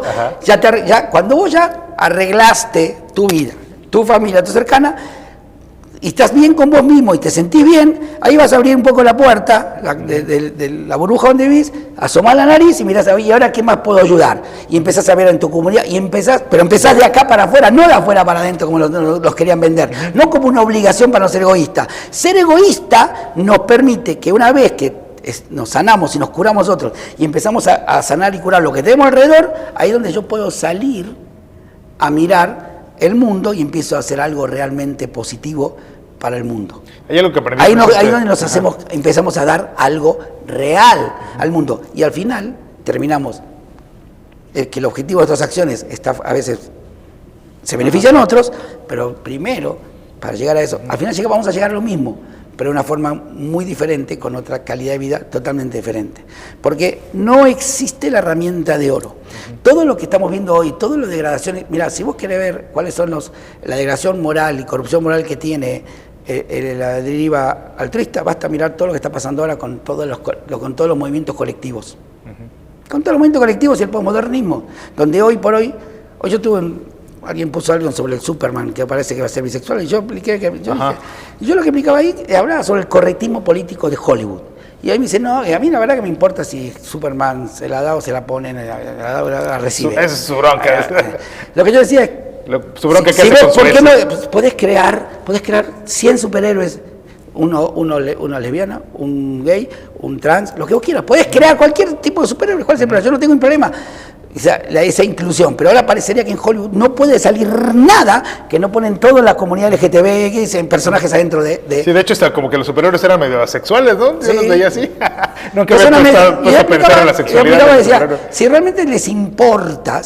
Cuando vos ya arreglaste tu vida, tu familia, tu cercana, y estás bien con vos mismo y te sentís bien, ahí vas a abrir un poco la puerta de la burbuja donde vivís, asomás la nariz y mirás, ¿y ahora qué más puedo ayudar? Y empezás a ver en tu comunidad, pero empezás de acá para afuera, no de afuera para adentro como los querían vender, no como una obligación para no ser egoísta. Ser egoísta nos permite que una vez que nos sanamos y nos curamos nosotros y empezamos a sanar y curar lo que tenemos alrededor, ahí es donde yo puedo salir a mirar el mundo y empiezo a hacer algo realmente positivo para el mundo. Ahí es donde empezamos a dar algo real al mundo. Y al final terminamos que el objetivo de estas acciones a veces se benefician a otros, pero primero, para llegar a eso, al final vamos a llegar a lo mismo, pero de una forma muy diferente, con otra calidad de vida totalmente diferente. Porque no existe la herramienta de oro. Todo lo que estamos viendo hoy, todo lo de degradaciones, mira, si vos querés ver cuáles son la degradación moral y corrupción moral que tiene la deriva altruista, basta mirar todo lo que está pasando ahora con todos los movimientos colectivos. con todos los movimientos colectivos y el posmodernismo, donde hoy por hoy yo alguien puso algo sobre el Superman, que parece que va a ser bisexual, y yo expliqué yo lo que explicaba ahí, hablaba sobre el correctismo político de Hollywood. Y ahí me dice, no, a mí la verdad que me importa si Superman se la da o se la ponen, la recibe. Esa es su bronca. Lo que yo decía es, su bronca si ves, ¿por qué no podés crear 100 superhéroes? Uno lesbiana, un gay, un trans, lo que vos quieras. Podés crear cualquier tipo de superhéroe. ¿Cuál es el problema? Yo no tengo un problema. Esa inclusión, pero ahora parecería que en Hollywood no puede salir nada que no ponen toda la comunidad LGTB, que dicen personajes adentro de... Sí, de hecho está como que los superhéroes eran medio asexuales, ¿no? Yo los veía así. No que me a pensar en la sexualidad. Decía, si realmente les importa,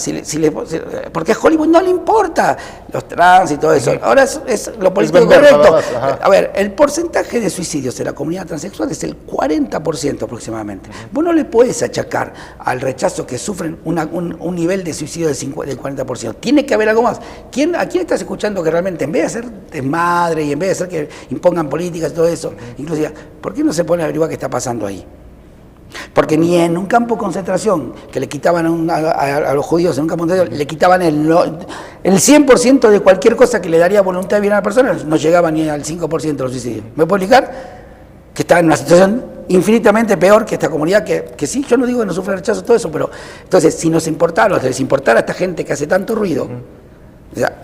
porque a Hollywood no le importa los trans y todo eso. Ahora es lo político correcto. A ver, el porcentaje de suicidios en la comunidad transexual es el 40% aproximadamente. Vos no le puedes achacar al rechazo que sufren un nivel de suicidio del 40%. Tiene que haber algo más. ¿A quién estás escuchando que realmente, en vez de hacer desmadre y en vez de hacer que impongan políticas y todo eso, inclusive, ¿por qué no se pone a averiguar qué está pasando ahí? Porque ni en un campo de concentración que le quitaban a los judíos, en un campo de concentración, le quitaban el 100% de cualquier cosa que le daría voluntad de bien a la persona, no llegaba ni al 5% de los suicidios. ¿Me puedo explicar? Que está en una situación infinitamente peor que esta comunidad, que sí, yo no digo que no sufre rechazo, todo eso, pero entonces, si nos importara, o les importara a esta gente que hace tanto ruido,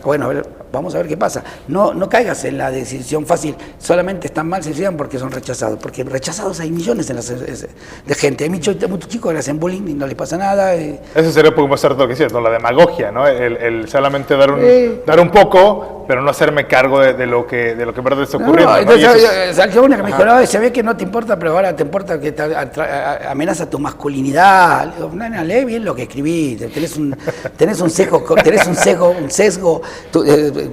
bueno, a ver, vamos a ver qué pasa. No caigas en la decisión fácil, solamente están mal, se suicidan porque son rechazados, porque rechazados hay millones de gente. Hay muchos chicos que le hacen bullying y no les pasa nada. Eso sería un poco más cierto lo que decías, ¿no? La demagogia, ¿no? El solamente dar un poco, pero no hacerme cargo de lo que en verdad está ocurriendo. Entonces, yo una que me dijo, no, se ve que no te importa, pero ahora te importa que amenaza tu masculinidad. Le digo, no, lee bien lo que escribí, tenés un sesgo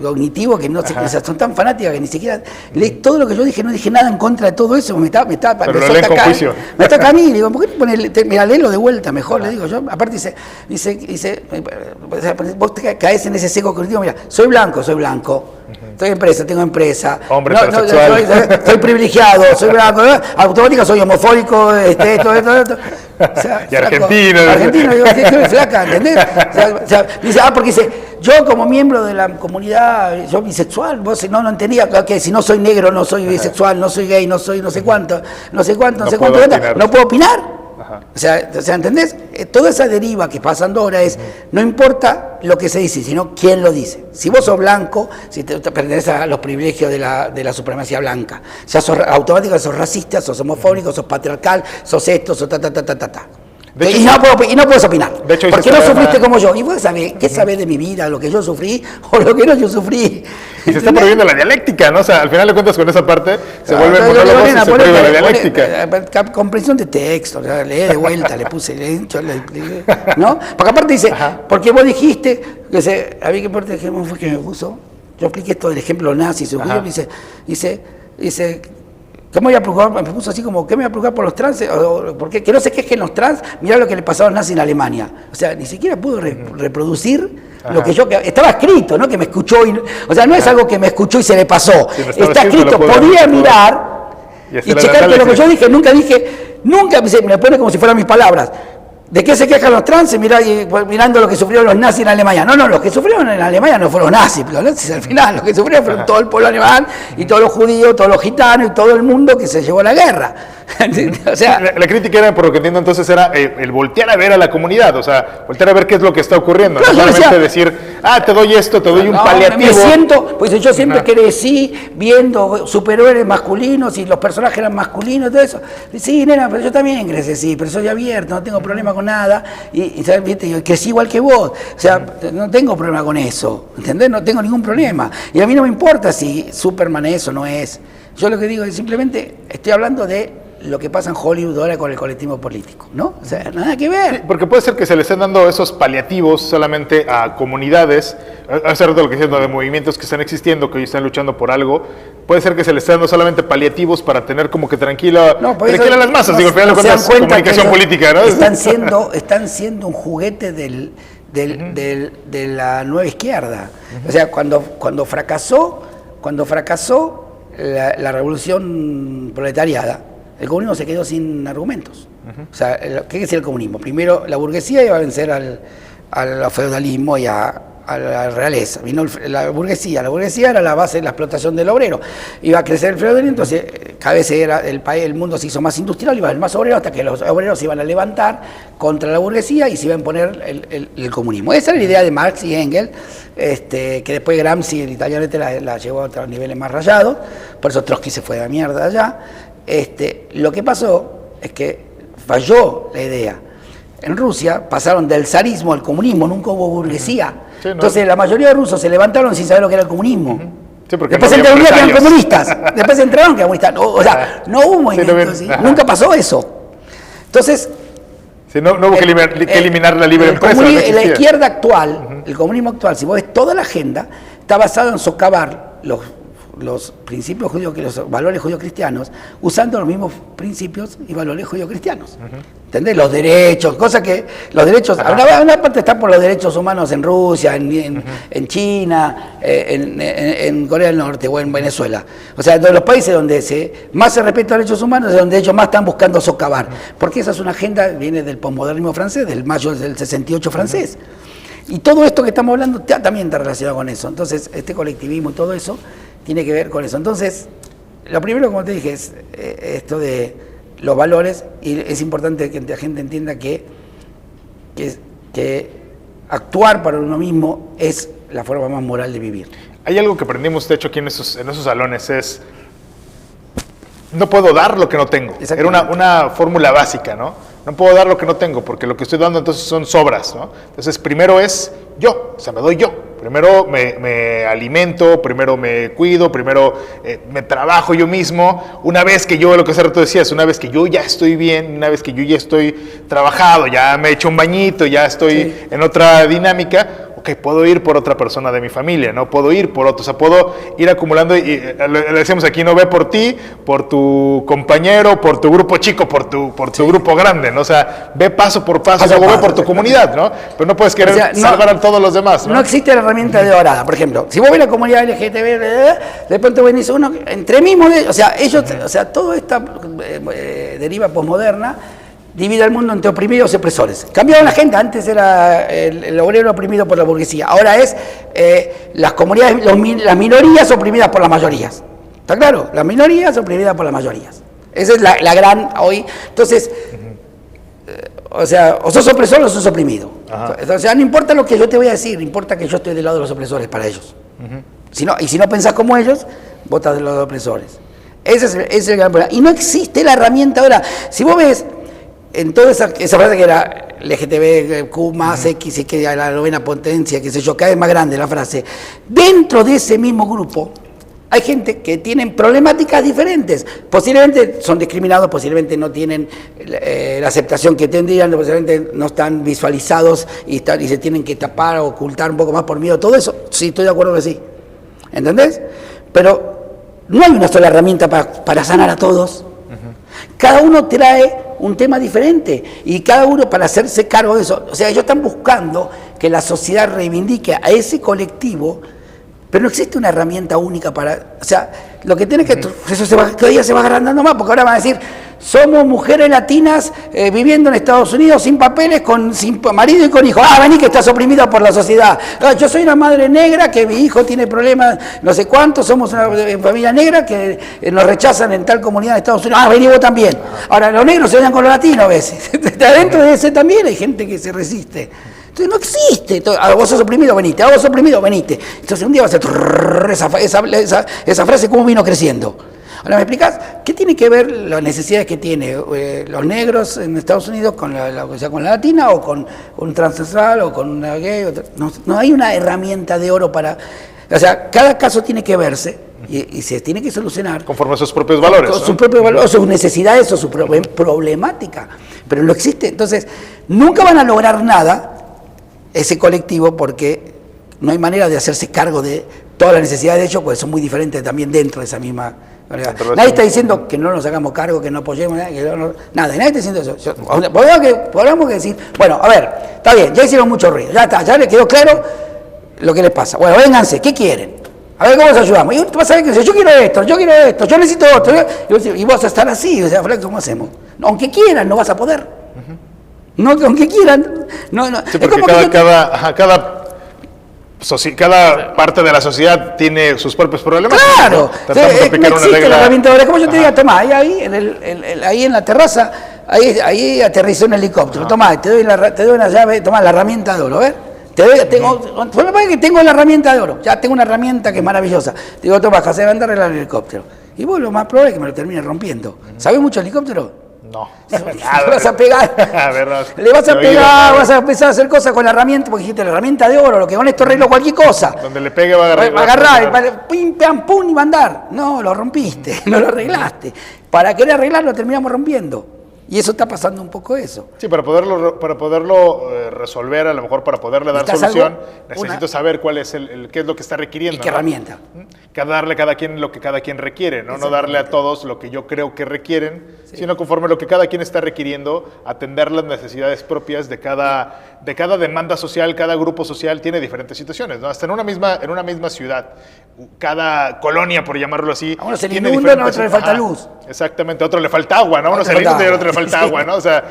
cognitivo que no sé, son tan fanáticas que ni siquiera todo lo que yo dije, no dije nada en contra de todo eso, me está a mí, digo, ¿por qué no pones, mira, léelo de vuelta mejor? Le digo yo, aparte dice, vos te caes en ese sesgo cognitivo, mira, soy blanco, tengo empresa, hombre, soy privilegiado, soy blanco, automáticamente soy homofóbico, esto. O sea, y argentino, digo, soy flaca, ¿entendés? Dice, porque dice, yo como miembro de la comunidad, yo bisexual, vos no entendía que si no soy negro, no soy bisexual, no soy gay, no soy no sé cuánto, no puedo opinar. O sea, ¿entendés? Toda esa deriva que pasando ahora es, no importa lo que se dice, sino quién lo dice. Si vos sos blanco, si te perteneces a los privilegios de la supremacía blanca, ya sos automáticamente sos racista, sos homofóbico, sos patriarcal, sos esto, sos ta. Y no puedes opinar, de hecho, porque no sufriste como yo. Y vos sabés, ¿qué sabés de mi vida, lo que yo sufrí o lo que no yo sufrí? Y se está prohibiendo la dialéctica, ¿no? O sea, al final de cuentas con esa parte se vuelve monólogos y se prohíbe la dialéctica. Comprensión de texto, lee de vuelta, le puse, ¿no? Porque aparte dice, porque vos dijiste, a mí qué parte fue que me puso, yo expliqué esto del ejemplo nazi, dice, ¿qué me voy a preocupar? Me puso así como, ¿qué me voy a preocupar por los trans? Porque que no se quejen los trans, mirá lo que le pasó a los nazis en Alemania. O sea, ni siquiera pudo reproducir lo que estaba escrito, ¿no? Que me escuchó, o sea, no es algo que me escuchó y se le pasó. Está escrito, podía mirar y checar que lo que yo dije, nunca me pone como si fueran mis palabras. ¿De qué se quejan los trans? Mirando lo que sufrieron los nazis en Alemania. No, los que sufrieron en Alemania no fueron nazis, los nazis al final, los que sufrieron fueron todo el pueblo alemán y todos los judíos, todos los gitanos y todo el mundo que se llevó a la guerra. O sea, la crítica era, por lo que entiendo entonces, era el voltear a ver a la comunidad, o sea, voltear a ver qué es lo que está ocurriendo. No solamente decir, te doy esto, te doy un paliativo. Me siento, pues yo siempre crecí viendo superhéroes masculinos y los personajes eran masculinos y todo eso. Sí, nena, pero yo también crecí, pero soy abierto, no tengo problema con nada. Y ¿sabes? ¿Viste? Yo crecí igual que vos. O sea, no tengo problema con eso. ¿Entendés? No tengo ningún problema. Y a mí no me importa si Superman es o no es. Yo lo que digo es simplemente, estoy hablando de lo que pasa en Hollywood ahora con el colectivo político, ¿no? O sea, nada que ver. Sí, porque puede ser que se le estén dando esos paliativos solamente a comunidades, hace rato lo que decías, de movimientos que están existiendo, que hoy están luchando por algo, puede ser que se le estén dando solamente paliativos para tener como que tranquila las masas, digo, al final de cuentas, comunicación política, ¿no? Están siendo un juguete de la nueva izquierda. O sea, cuando fracasó la revolución proletariada, el comunismo se quedó sin argumentos. O sea, ¿qué decía el comunismo? Primero, la burguesía iba a vencer al feudalismo y a la realeza. Vino la burguesía era la base de la explotación del obrero. Iba a crecer el feudalismo, entonces cada vez el mundo se hizo más industrial, iba a haber más obreros, hasta que los obreros se iban a levantar contra la burguesía y se iba a imponer el comunismo. Esa era la idea de Marx y Engels, que después Gramsci, el italiano, la llevó a otros niveles más rayados, por eso Trotsky se fue de la mierda allá. Lo que pasó es que falló la idea. En Rusia pasaron del zarismo al comunismo, nunca hubo burguesía. Sí, no. Entonces la mayoría de rusos se levantaron sin saber lo que era el comunismo. Sí, después se enteraron que eran comunistas. Después se enteraron que eran comunistas. O sea, no hubo movimiento, ¿sí? Nunca pasó eso. Entonces... Sí, no hubo que eliminar la libre empresa. La izquierda actual, el comunismo actual, si vos ves toda la agenda, está basado en socavar los principios judíos, los valores judío-cristianos, usando los mismos principios y valores judío-cristianos. ¿Entendés? Los derechos, una parte está por los derechos humanos en Rusia, en China, en Corea del Norte o en Venezuela. O sea, de los países donde más se respetan los derechos humanos es donde ellos más están buscando socavar. Porque esa es una agenda, viene del posmodernismo francés, del mayo del 68 francés. Y todo esto que estamos hablando también está relacionado con eso. Entonces, este colectivismo y todo eso tiene que ver con eso. Entonces, lo primero, como te dije, es esto de los valores, y es importante que la gente entienda que actuar para uno mismo es la forma más moral de vivir. Hay algo que aprendimos, de hecho, aquí en esos salones, es no puedo dar lo que no tengo. Era una fórmula básica, ¿no? No puedo dar lo que no tengo, porque lo que estoy dando entonces son sobras, ¿no? Entonces, primero es yo, o sea, me doy yo. Primero me alimento, primero me cuido, primero me trabajo yo mismo. Una vez que yo, lo que hace rato decías, una vez que yo ya estoy bien, una vez que yo ya estoy trabajado, ya me he hecho un bañito, ya estoy en otra dinámica, ok, puedo ir por otra persona de mi familia, ¿no? Puedo ir por otro, o sea, puedo ir acumulando, y le decimos aquí, no ve por ti, por tu compañero, por tu grupo chico, por tu grupo grande, ¿no? O sea, ve paso por paso, o ve por tu comunidad, ¿no? Pero no puedes querer salvar a todos los demás, ¿no? No existe la herramienta de orada, por ejemplo. Si vos ves la comunidad LGTB, de pronto venís uno, entre mismos, o sea, ellos, o sea, toda esta deriva posmoderna divide al mundo entre oprimidos y opresores. Cambiaron la agenda, antes era el obrero oprimido por la burguesía, ahora es las comunidades, las minorías oprimidas por las mayorías. ¿Está claro? Las minorías oprimidas por las mayorías. Esa es la gran hoy. Entonces, o sea, o sos opresor o sos oprimido. O sea, no importa lo que yo te voy a decir, importa que yo estoy del lado de los opresores para ellos. Si no pensás como ellos, votas del lado de los opresores. Ese es el gran problema. Y no existe la herramienta ahora. Si vos ves en toda esa frase que era LGTBQ más X y que la novena potencia, qué sé yo, cada vez más grande la frase, dentro de ese mismo grupo hay gente que tienen problemáticas diferentes. Posiblemente son discriminados, posiblemente no tienen la aceptación que tendrían, posiblemente no están visualizados y se tienen que tapar o ocultar un poco más por miedo. Todo eso, sí, estoy de acuerdo que sí. ¿Entendés? Pero no hay una sola herramienta para sanar a todos. Cada uno trae un tema diferente y cada uno para hacerse cargo de eso. O sea, ellos están buscando que la sociedad reivindique a ese colectivo, pero no existe una herramienta única para... O sea, lo que tiene que... Eso cada día se va agrandando más, porque ahora van a decir, somos mujeres latinas viviendo en Estados Unidos sin papeles, sin marido y con hijos. Ah, vení que estás oprimida por la sociedad. Yo soy una madre negra, que mi hijo tiene problemas, no sé cuántos, somos una familia negra que nos rechazan en tal comunidad de Estados Unidos. Ah, vení vos también. Ahora, los negros se vayan con los latinos a veces. Dentro de ese también hay gente que se resiste. Entonces no existe, vos sos oprimido, veniste, vos sos oprimido, veniste. Entonces un día va a ser esa frase, cómo vino creciendo. Ahora, ¿me explicás? ¿Qué tiene que ver las necesidades que tienen los negros en Estados Unidos con la latina o con un transexual o con una gay? No hay una herramienta de oro para... O sea, cada caso tiene que verse y se tiene que solucionar. Conforme a sus propios valores. Con sus propios valores, sus necesidades o su problemática. Pero no existe. Entonces, nunca van a lograr nada ese colectivo porque no hay manera de hacerse cargo de todas las necesidades de ellos, porque son muy diferentes también dentro de esa misma... Nadie está diciendo que no nos hagamos cargo, que no apoyemos, nada, nadie está diciendo eso. Podríamos que decir, bueno, a ver, está bien, ya hicieron mucho ruido, ya está, ya les quedó claro lo que les pasa. Bueno, vénganse, ¿qué quieren? A ver cómo nos ayudamos. Y tú vas a ver que dice, yo quiero esto, yo necesito otro. Y vos estás así, o sea, flaco, ¿cómo hacemos? No, aunque quieran, no vas a poder. No, aunque quieran. No. Sí, porque cada parte de la sociedad tiene sus propios problemas. Claro, ¿no? Tratamos de aplicar no una existe regla. la herramienta de ahora. Como yo te diga, tomá, ahí en la terraza, ahí aterrizó un helicóptero. Tomá, te doy una llave, tomá la herramienta de oro, ¿ves? Tengo la herramienta de oro, ya tengo una herramienta que es maravillosa. Te digo, tomá, José, anda a arreglar el helicóptero. Y vos lo más probable es que me lo termines rompiendo. ¿Sabés mucho de helicóptero? No. Le vas a pegar. Le vas a pegar, vas a empezar a hacer cosas con la herramienta, porque dijiste la herramienta de oro, lo que con esto arreglo cualquier cosa. Donde le pegue va a agarrar. Va a agarrar, pim, pam, pum, y va a andar. No, lo rompiste, no lo arreglaste. Para querer arreglarlo terminamos rompiendo. Y eso está pasando un poco eso. Sí, para poderlo resolver, a lo mejor para poderle dar solución, necesito saber cuál es qué es lo que está requiriendo. ¿Y qué herramienta? Darle a cada quien lo que cada quien requiere, ¿no? No darle a todos lo que yo creo que requieren, sino conforme lo que cada quien está requiriendo, atender las necesidades propias de cada demanda social. Cada grupo social tiene diferentes situaciones, ¿no? Hasta en una misma ciudad, cada colonia, por llamarlo así, a uno se le inunda, a otro le falta luz. Exactamente, a otro le falta agua, ¿no? A uno se le inunda y a otro le falta agua, ¿no? O sea,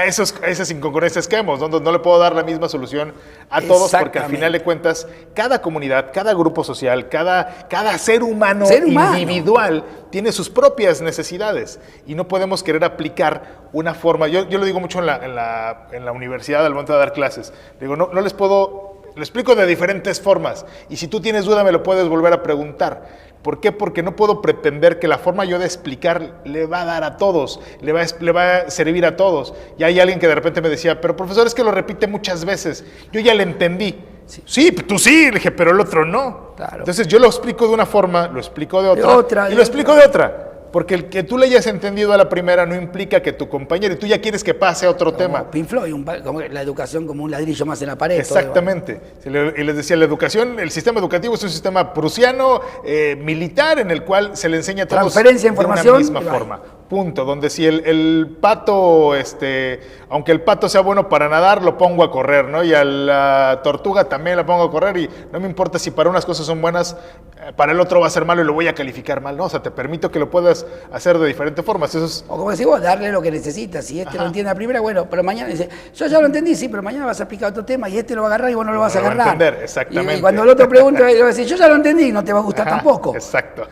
esas incongruencias que hemos, no le puedo dar la misma solución a todos, porque al final de cuentas, cada comunidad, cada grupo social, cada ser humano individual tiene sus propias necesidades y no podemos querer aplicar una forma. Yo lo digo mucho en la universidad al momento de dar clases. Digo, no les puedo. Lo explico de diferentes formas y si tú tienes duda me lo puedes volver a preguntar. ¿Por qué? Porque no puedo pretender que la forma yo de explicar le va a dar a todos, le va a servir a todos. Y hay alguien que de repente me decía, pero profesor, es que lo repite muchas veces, yo ya le entendí. Sí, tú sí, le dije, pero el otro no. Claro. Entonces yo lo explico de una forma, lo explico de otra y lo explico de otra. Porque el que tú le hayas entendido a la primera no implica que tu compañero, y tú ya quieres que pase a otro tema. Pink Floyd, como la educación como un ladrillo más en la pared. Exactamente. Y les decía, el sistema educativo es un sistema prusiano, militar, en el cual se le enseña a todos transferencia de información, una misma forma. Punto. Donde si el pato, aunque el pato sea bueno para nadar, lo pongo a correr, ¿no? Y a la tortuga también la pongo a correr y no me importa si para unas cosas son buenas, para el otro va a ser malo y lo voy a calificar mal, ¿no? O sea, te permito que lo puedas hacer de diferentes formas. Eso es... O como decís vos, darle lo que necesitas. Si lo entiende a primera, bueno, pero mañana dice, yo ya lo entendí, sí, pero mañana vas a aplicar otro tema y lo va a agarrar y vos no lo vas a agarrar. Lo va a entender, exactamente. Y cuando el otro pregunta, le va a decir, yo ya lo entendí y no te va a gustar tampoco. Exacto.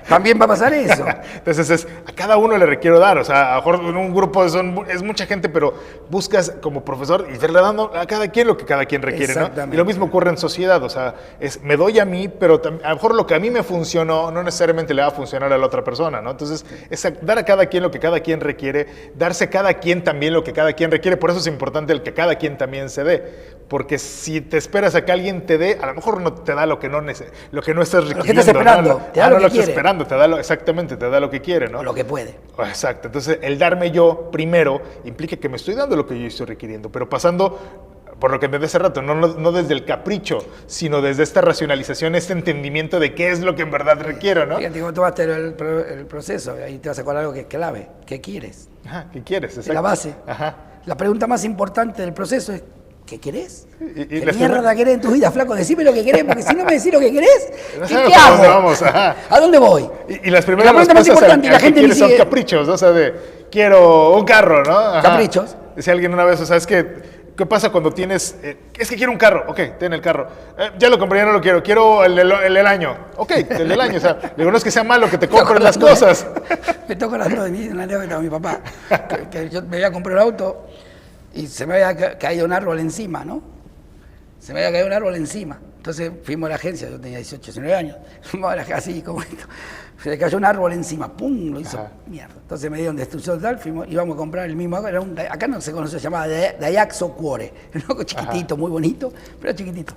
También va a pasar eso. Entonces, a cada uno le requiero dar. O sea, a lo mejor en un grupo es mucha gente, pero buscas como profesor y irle dando a cada quien lo que cada quien requiere, ¿no? Y lo mismo ocurre en sociedad. O sea, me doy a mí, pero a lo mejor lo que a mí me funcionó no necesariamente le va a funcionar a la otra persona, ¿no? Entonces, es dar a cada quien lo que cada quien requiere, darse cada quien también lo que cada quien requiere. Por eso es importante el que cada quien también se dé. Porque si te esperas a que alguien te dé, a lo mejor no te da lo que no estás requiriendo. Lo que estás esperando, ¿no? te da lo que quiere. Esperando, exactamente, te da lo que quiere, ¿no? O lo que puede. Exacto. Entonces, el darme yo primero implica que me estoy dando lo que yo estoy requiriendo, pero pasando por lo que entendí hace rato, no desde el capricho, sino desde esta racionalización, este entendimiento de qué es lo que en verdad requiero, ¿no? Fíjate, cuando tomaste el proceso, ahí te vas a acordar algo que es clave. ¿Qué quieres? Ajá, ¿qué quieres? Es la base. Ajá. La pregunta más importante del proceso es, ¿qué querés? ¿Qué mierda querés en tu vida, flaco? Decime lo que querés, porque si no me decís lo que querés, ¿qué hago? ¿Dónde vamos? Ajá. ¿A dónde voy? Y las primeras la más importante, a la gente quieres son caprichos, ¿no? O sea, quiero un carro, ¿no? Ajá. Caprichos. Decía alguien una vez, o sea, ¿qué pasa cuando tienes, es que quiero un carro? Ok, ten el carro. Ya lo compré, ya no lo quiero el del año. Ok, el del año, o sea, digo, no es que sea malo que te compren las cosas. Me toca hablando de una anécdota de mi papá, que yo me había comprado un auto y se me había caído un árbol encima, ¿no? Se me había caído un árbol encima. Entonces fuimos a la agencia, yo tenía 18, 19 años, fuimos a la agencia así como esto. Se le cayó un árbol encima, ¡pum! Lo hizo mierda. Entonces me dieron destrucción total, íbamos a comprar el mismo árbol, acá no se conoce, se llamaba Daihatsu Cuore, un loco chiquitito, muy bonito, pero chiquitito.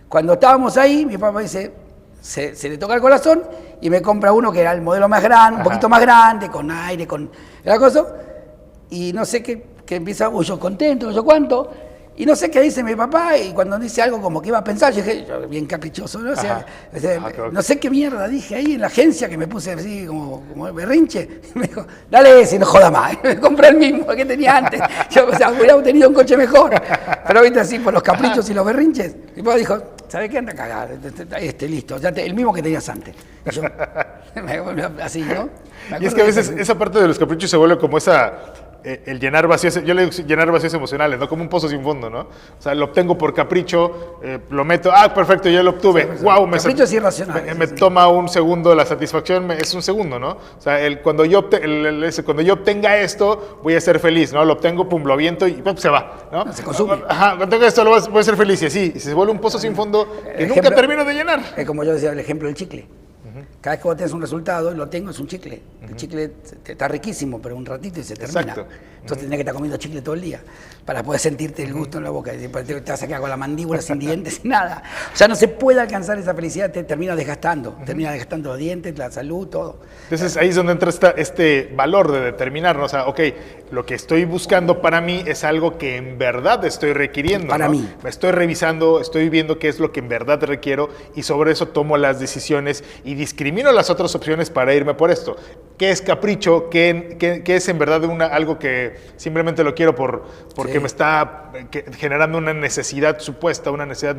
Cuando estábamos ahí, mi papá dice, se le toca el corazón y me compra uno que era el modelo más grande, un poquito más grande, con aire, con la cosa, y no sé qué empieza, yo contento, yo cuánto. Y no sé qué dice mi papá, y cuando dice algo como que iba a pensar, yo dije, bien caprichoso, ¿no? O sea, no sé qué mierda dije ahí en la agencia, que me puse así como berrinche. Y me dijo, dale ese, no joda más. Y me compré el mismo que tenía antes. Yo, o sea, hubiera tenido un coche mejor. Pero viste así, por los caprichos y los berrinches. Mi papá dijo, ¿sabes qué? Anda a cagar, listo, el mismo que tenías antes. Y yo, así, ¿no? Y es que a veces esa parte de los caprichos se vuelve como el llenar vacíos, yo le digo llenar vacíos emocionales, ¿no? Como un pozo sin fondo, ¿no? O sea, lo obtengo por capricho, lo meto, perfecto, ya lo obtuve, wow, capricho es irracional. Me toma un segundo la satisfacción, es un segundo, ¿no? O sea, cuando yo obtenga esto, voy a ser feliz, ¿no? Lo obtengo, pum, lo aviento y pum, se va, ¿no? Se consume. Ajá, cuando tenga esto, voy a ser feliz y así, y se vuelve un pozo sin fondo que nunca termino de llenar. Es como yo decía, el ejemplo del chicle. Cada vez que vos tenés un resultado, lo tengo, es un chicle. El chicle está riquísimo, pero un ratito y se termina. Exacto. Entonces tenés que estar comiendo chicle todo el día para poder sentirte el gusto en la boca. Y después te vas a quedar con la mandíbula sin dientes, sin nada. O sea, no se puede alcanzar esa felicidad, te termina desgastando. Termina desgastando los dientes, la salud, todo. Entonces ahí es donde entra este valor de determinar, ¿no? O sea, ok, lo que estoy buscando para mí es algo que en verdad estoy requiriendo. Para mí. Me estoy revisando, estoy viendo qué es lo que en verdad requiero y sobre eso tomo las decisiones y discrimino las otras opciones para irme por esto. ¿Qué es capricho? ¿Qué es en verdad algo que simplemente lo quiero porque me está generando una necesidad supuesta, una necesidad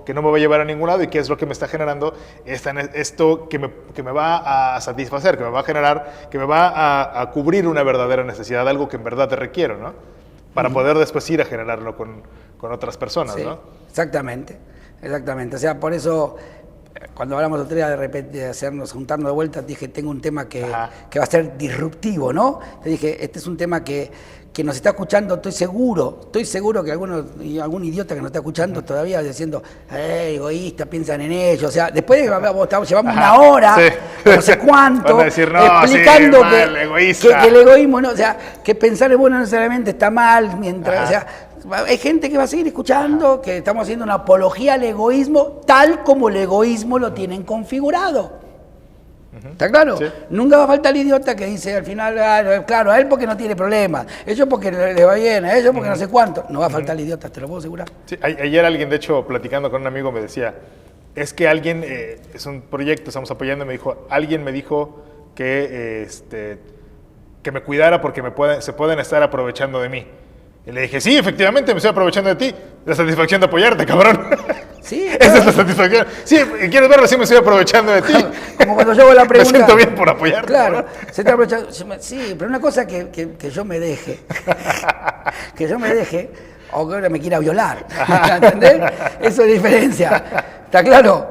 que no me va a llevar a ningún lado? ¿Y qué es lo que me está generando esto que me va a satisfacer, que me va a generar, que me va a cubrir una verdadera necesidad, algo que en verdad te requiero, ¿no? Para poder después ir a generarlo con otras personas, ¿no? Exactamente. O sea, por eso, cuando hablamos otro día de repente de juntarnos de vuelta, dije, tengo un tema que va a ser disruptivo, ¿no? Te dije, este es un tema que nos está escuchando, estoy seguro que algún idiota que nos está escuchando todavía diciendo, egoísta, piensan en ellos. O sea, después llevamos una hora, no sé cuánto, decir, explicando que el egoísmo, no, o sea, que pensar en bueno necesariamente está mal, mientras, o sea, hay gente que va a seguir escuchando que estamos haciendo una apología al egoísmo tal como el egoísmo lo tienen configurado. ¿Está claro? Sí. Nunca va a faltar el idiota que dice al final, claro, a él porque no tiene problemas, ellos porque le va bien, a ellos porque no sé cuánto. No va a faltar el idiota, te lo puedo asegurar. Sí, ayer alguien, de hecho, platicando con un amigo, me decía, es que alguien, es un proyecto, estamos apoyando, alguien me dijo que me cuidara porque se pueden estar aprovechando de mí. Y le dije, sí, efectivamente, me estoy aprovechando de ti. La satisfacción de apoyarte, cabrón. Sí, esa es la satisfacción. Sí, ¿quieres verlo? Sí, me estoy aprovechando de ti. Como cuando yo hago la pregunta. Me siento bien por apoyarte. Claro, se está aprovechando. Sí, pero una cosa que yo me deje, o que ahora me quiera violar. ¿Entendés? Eso es diferencia. ¿Está claro?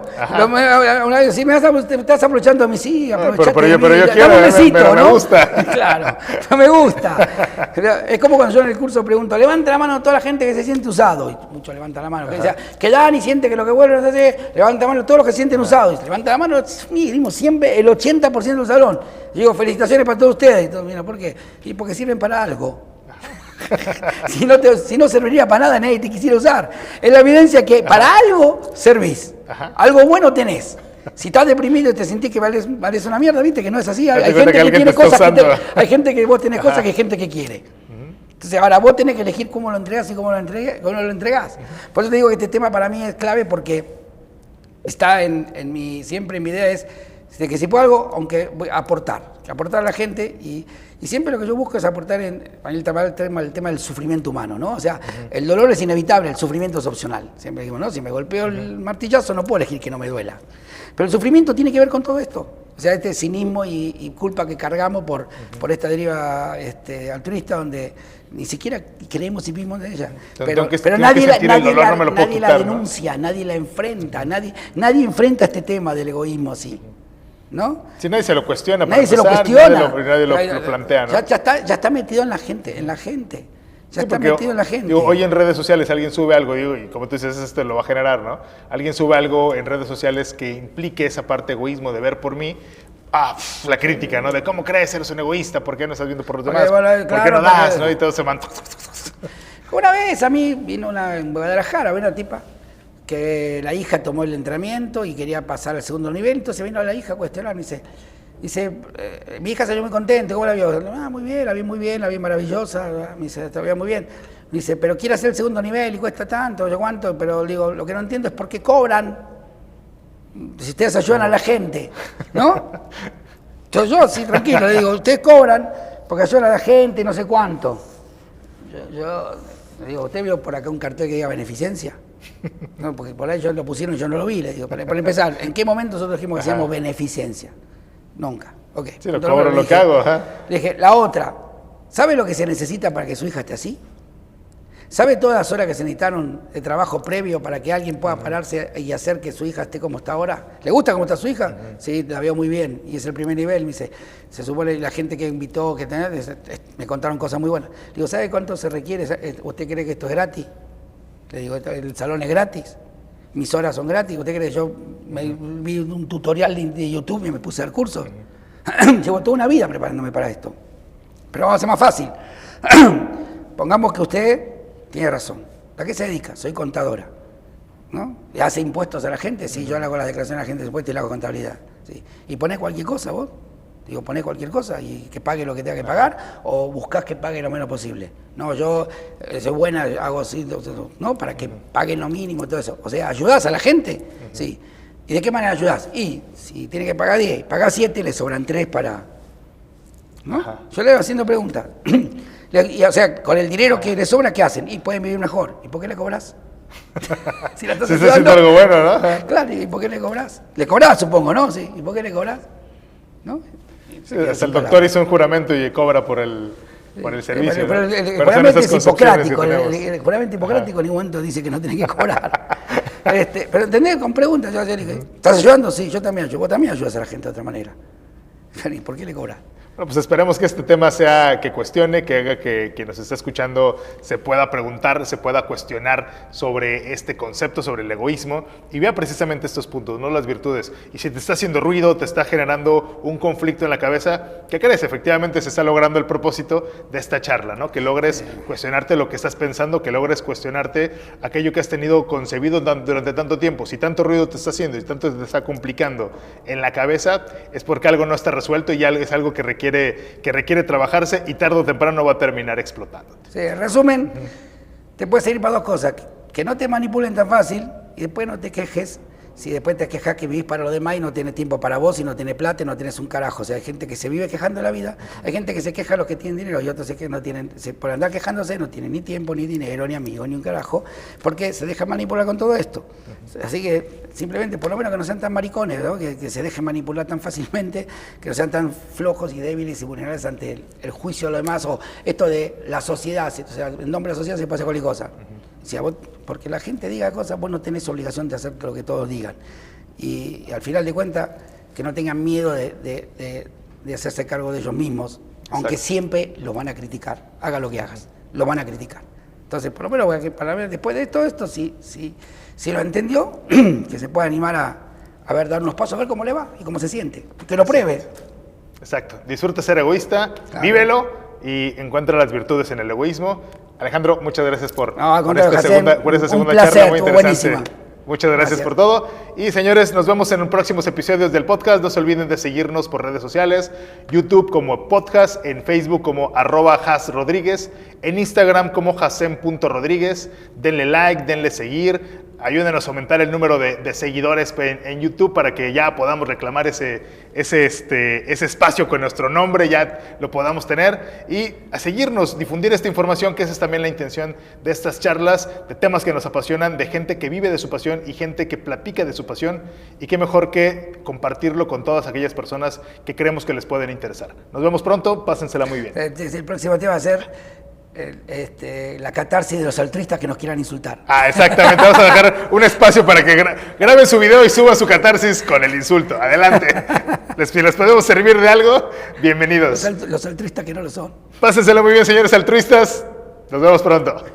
Si me estás aprovechando a mí, sí, aprovechate pero yo quiero, dame un besito, pero ¿no? me gusta. Claro, no me gusta. Es como cuando yo en el curso pregunto, levanta la mano a toda la gente que se siente usado. Y muchos levantan la mano. Que Dani siente que lo que vuelve a hacer, levanta la mano a todos los que se sienten usados. Y levanta la mano, dimos siempre el 80% del salón. Yo digo, felicitaciones para todos ustedes. Y todos, mira, ¿por qué? Y porque sirven para algo. si no serviría para nada, nadie te quisiera usar. Es la evidencia que para algo servís. Algo bueno tenés. Si estás deprimido y te sentís que vales una mierda, viste que no es así. Hay gente que tiene cosas hay gente que vos tenés cosas que hay gente que quiere. Entonces ahora vos tenés que elegir cómo lo entregás y cómo lo entregás. Por eso te digo que este tema para mí es clave porque está siempre en mi idea es de que si puedo algo, aunque voy a aportar a la gente y siempre lo que yo busco es aportar el tema del sufrimiento humano, ¿no? O sea, el dolor es inevitable, el sufrimiento es opcional. Siempre digo, ¿no? Si me golpeo el martillazo no puedo elegir que no me duela. Pero el sufrimiento tiene que ver con todo esto. O sea, este cinismo y culpa que cargamos por esta deriva altruista donde ni siquiera creemos y vivimos de ella. Pero nadie la denuncia, ¿no? Nadie la enfrenta, nadie enfrenta este tema del egoísmo así. ¿No? Si nadie se lo cuestiona, nadie se lo cuestiona. Nadie lo plantea, ¿no? Ya está metido en la gente. Ya está metido en la gente. Digo, hoy en redes sociales alguien sube algo, y como tú dices, esto lo va a generar, ¿no? Alguien sube algo en redes sociales que implique esa parte egoísmo de ver por mí. La crítica, ¿no? De cómo crees, eres un egoísta, ¿por qué no estás viendo por los demás? ¿Por qué no das? ¿No? Y todo se manda. Una vez a mí vino en Guadalajara, una tipa que la hija tomó el entrenamiento y quería pasar al segundo nivel, entonces vino la hija a cuestionar, me dice, mi hija salió muy contenta, ¿cómo la vio? Muy bien, la vi maravillosa, me dice, está bien, muy bien. Me dice, pero quiere hacer el segundo nivel y cuesta tanto, yo cuánto, pero digo, lo que no entiendo es por qué cobran, si ustedes ayudan a la gente, ¿no? Entonces yo, sí, tranquilo, le digo, ustedes cobran porque ayudan a la gente y no sé cuánto. Yo le digo, ¿usted vio por acá un cartel que diga beneficencia? No, porque por ahí ellos lo pusieron y yo no lo vi. Le digo, para empezar, ¿en qué momento nosotros dijimos que hacíamos beneficencia? Nunca. Okay. Sí, lo cobro lo que hago. Ajá. Le dije, la otra, ¿sabe lo que se necesita para que su hija esté así? ¿Sabe todas las horas que se necesitaron de trabajo previo para que alguien pueda pararse y hacer que su hija esté como está ahora? ¿Le gusta cómo está su hija? Sí, la veo muy bien. Y es el primer nivel. Me dice, se supone la gente que invitó, me contaron cosas muy buenas. Le digo, ¿sabe cuánto se requiere? ¿Usted cree que esto es gratis? Le digo, el salón es gratis. Mis horas son gratis. ¿Usted cree que yo vi un tutorial de YouTube y me puse al curso? Llevo toda una vida preparándome para esto. Pero vamos a hacer más fácil. Pongamos que usted tiene razón. ¿A qué se dedica? Soy contadora. ¿No? ¿Le hace impuestos a la gente? Sí, yo le hago la declaración a la gente de impuestos y le hago contabilidad. ¿Sí? ¿Y ponés cualquier cosa vos? Digo, ponés cualquier cosa y que pague lo que tenga que pagar o buscás que pague lo menos posible. No, yo soy buena, hago así, ¿no? Para que paguen lo mínimo y todo eso. O sea, ¿ayudás a la gente? Sí. ¿Y de qué manera ayudás? Y si tiene que pagar 10, paga 7, le sobran 3 para... ¿no? Yo le voy haciendo preguntas. Y, o sea, con el dinero que le sobra, ¿qué hacen? Y pueden vivir mejor. ¿Y por qué le cobras? Si la estás se está haciendo algo bueno, ¿no? Claro, ¿y por qué le cobras? Le cobrás, supongo, ¿no? Sí. ¿Y por qué le cobras? ¿No? Sí, hasta el doctor hizo un juramento y cobra por el servicio. Pero el juramento es hipocrático. El juramento hipocrático en ningún momento dice que no tiene que cobrar. Pero entendés, con preguntas, yo le dije, ¿estás ayudando? Sí, yo también ayudo. Vos también ayudas a la gente de otra manera. ¿Y por qué le cobras? Bueno, pues esperemos que este tema sea que cuestione, que haga que quien nos está escuchando se pueda preguntar, se pueda cuestionar sobre este concepto, sobre el egoísmo y vea precisamente estos puntos, no las virtudes. Y si te está haciendo ruido, te está generando un conflicto en la cabeza, ¿qué crees? Efectivamente se está logrando el propósito de esta charla, ¿no? Que logres cuestionarte lo que estás pensando, que logres cuestionarte aquello que has tenido concebido durante tanto tiempo. Si tanto ruido te está haciendo y tanto te está complicando en la cabeza, es porque algo no está resuelto y es algo que requiere trabajarse y tarde o temprano va a terminar explotando. Sí, en resumen, te puede servir para dos cosas. Que no te manipulen tan fácil y después no te quejes. Si después te quejas que vivís para los demás y no tienes tiempo para vos y no tienes plata y no tienes un carajo. O sea, hay gente que se vive quejando de la vida, hay gente que se queja de los que tienen dinero y otros que no tienen, por andar quejándose no tienen ni tiempo, ni dinero, ni amigos, ni un carajo, porque se dejan manipular con todo esto. Así que simplemente, por lo menos que no sean tan maricones, ¿no? Que se dejen manipular tan fácilmente, que no sean tan flojos y débiles y vulnerables ante el juicio de los demás o esto de la sociedad. O sea, en nombre de la sociedad se puede hacer cualquier cosa. Si a vos, porque la gente diga cosas, vos no tenés obligación de hacer lo que todos digan. Y al final de cuentas, que no tengan miedo de hacerse cargo de ellos mismos, aunque siempre lo van a criticar. Haga lo que hagas, lo van a criticar. Entonces, por lo menos, para ver, después de todo esto, si lo entendió, que se pueda animar a ver, dar unos pasos, a ver cómo le va y cómo se siente. Que lo pruebe. Exacto. Disfruta ser egoísta, vívelo y encuentra las virtudes en el egoísmo. Alejandro, muchas gracias por esta segunda charla muy interesante. Buenísima. Muchas gracias por todo. Y señores, nos vemos en los próximos episodios del podcast. No se olviden de seguirnos por redes sociales, YouTube como podcast, en Facebook como @hasrodríguez, en Instagram como hasem.rodríguez. Denle like, denle seguir. Ayúdenos a aumentar el número de seguidores en YouTube para que ya podamos reclamar ese espacio con nuestro nombre, ya lo podamos tener y a seguirnos, difundir esta información, que esa es también la intención de estas charlas, de temas que nos apasionan, de gente que vive de su pasión y gente que platica de su pasión, y qué mejor que compartirlo con todas aquellas personas que creemos que les pueden interesar. Nos vemos pronto, pásensela muy bien. El próximo tema va a ser la catarsis de los altruistas que nos quieran insultar. Exactamente, vamos a dejar un espacio para que graben su video y suban su catarsis con el insulto. Adelante. ¿Les podemos servir de algo? Bienvenidos. Los altruistas que no lo son. Pásensela muy bien, señores altruistas. Nos vemos pronto.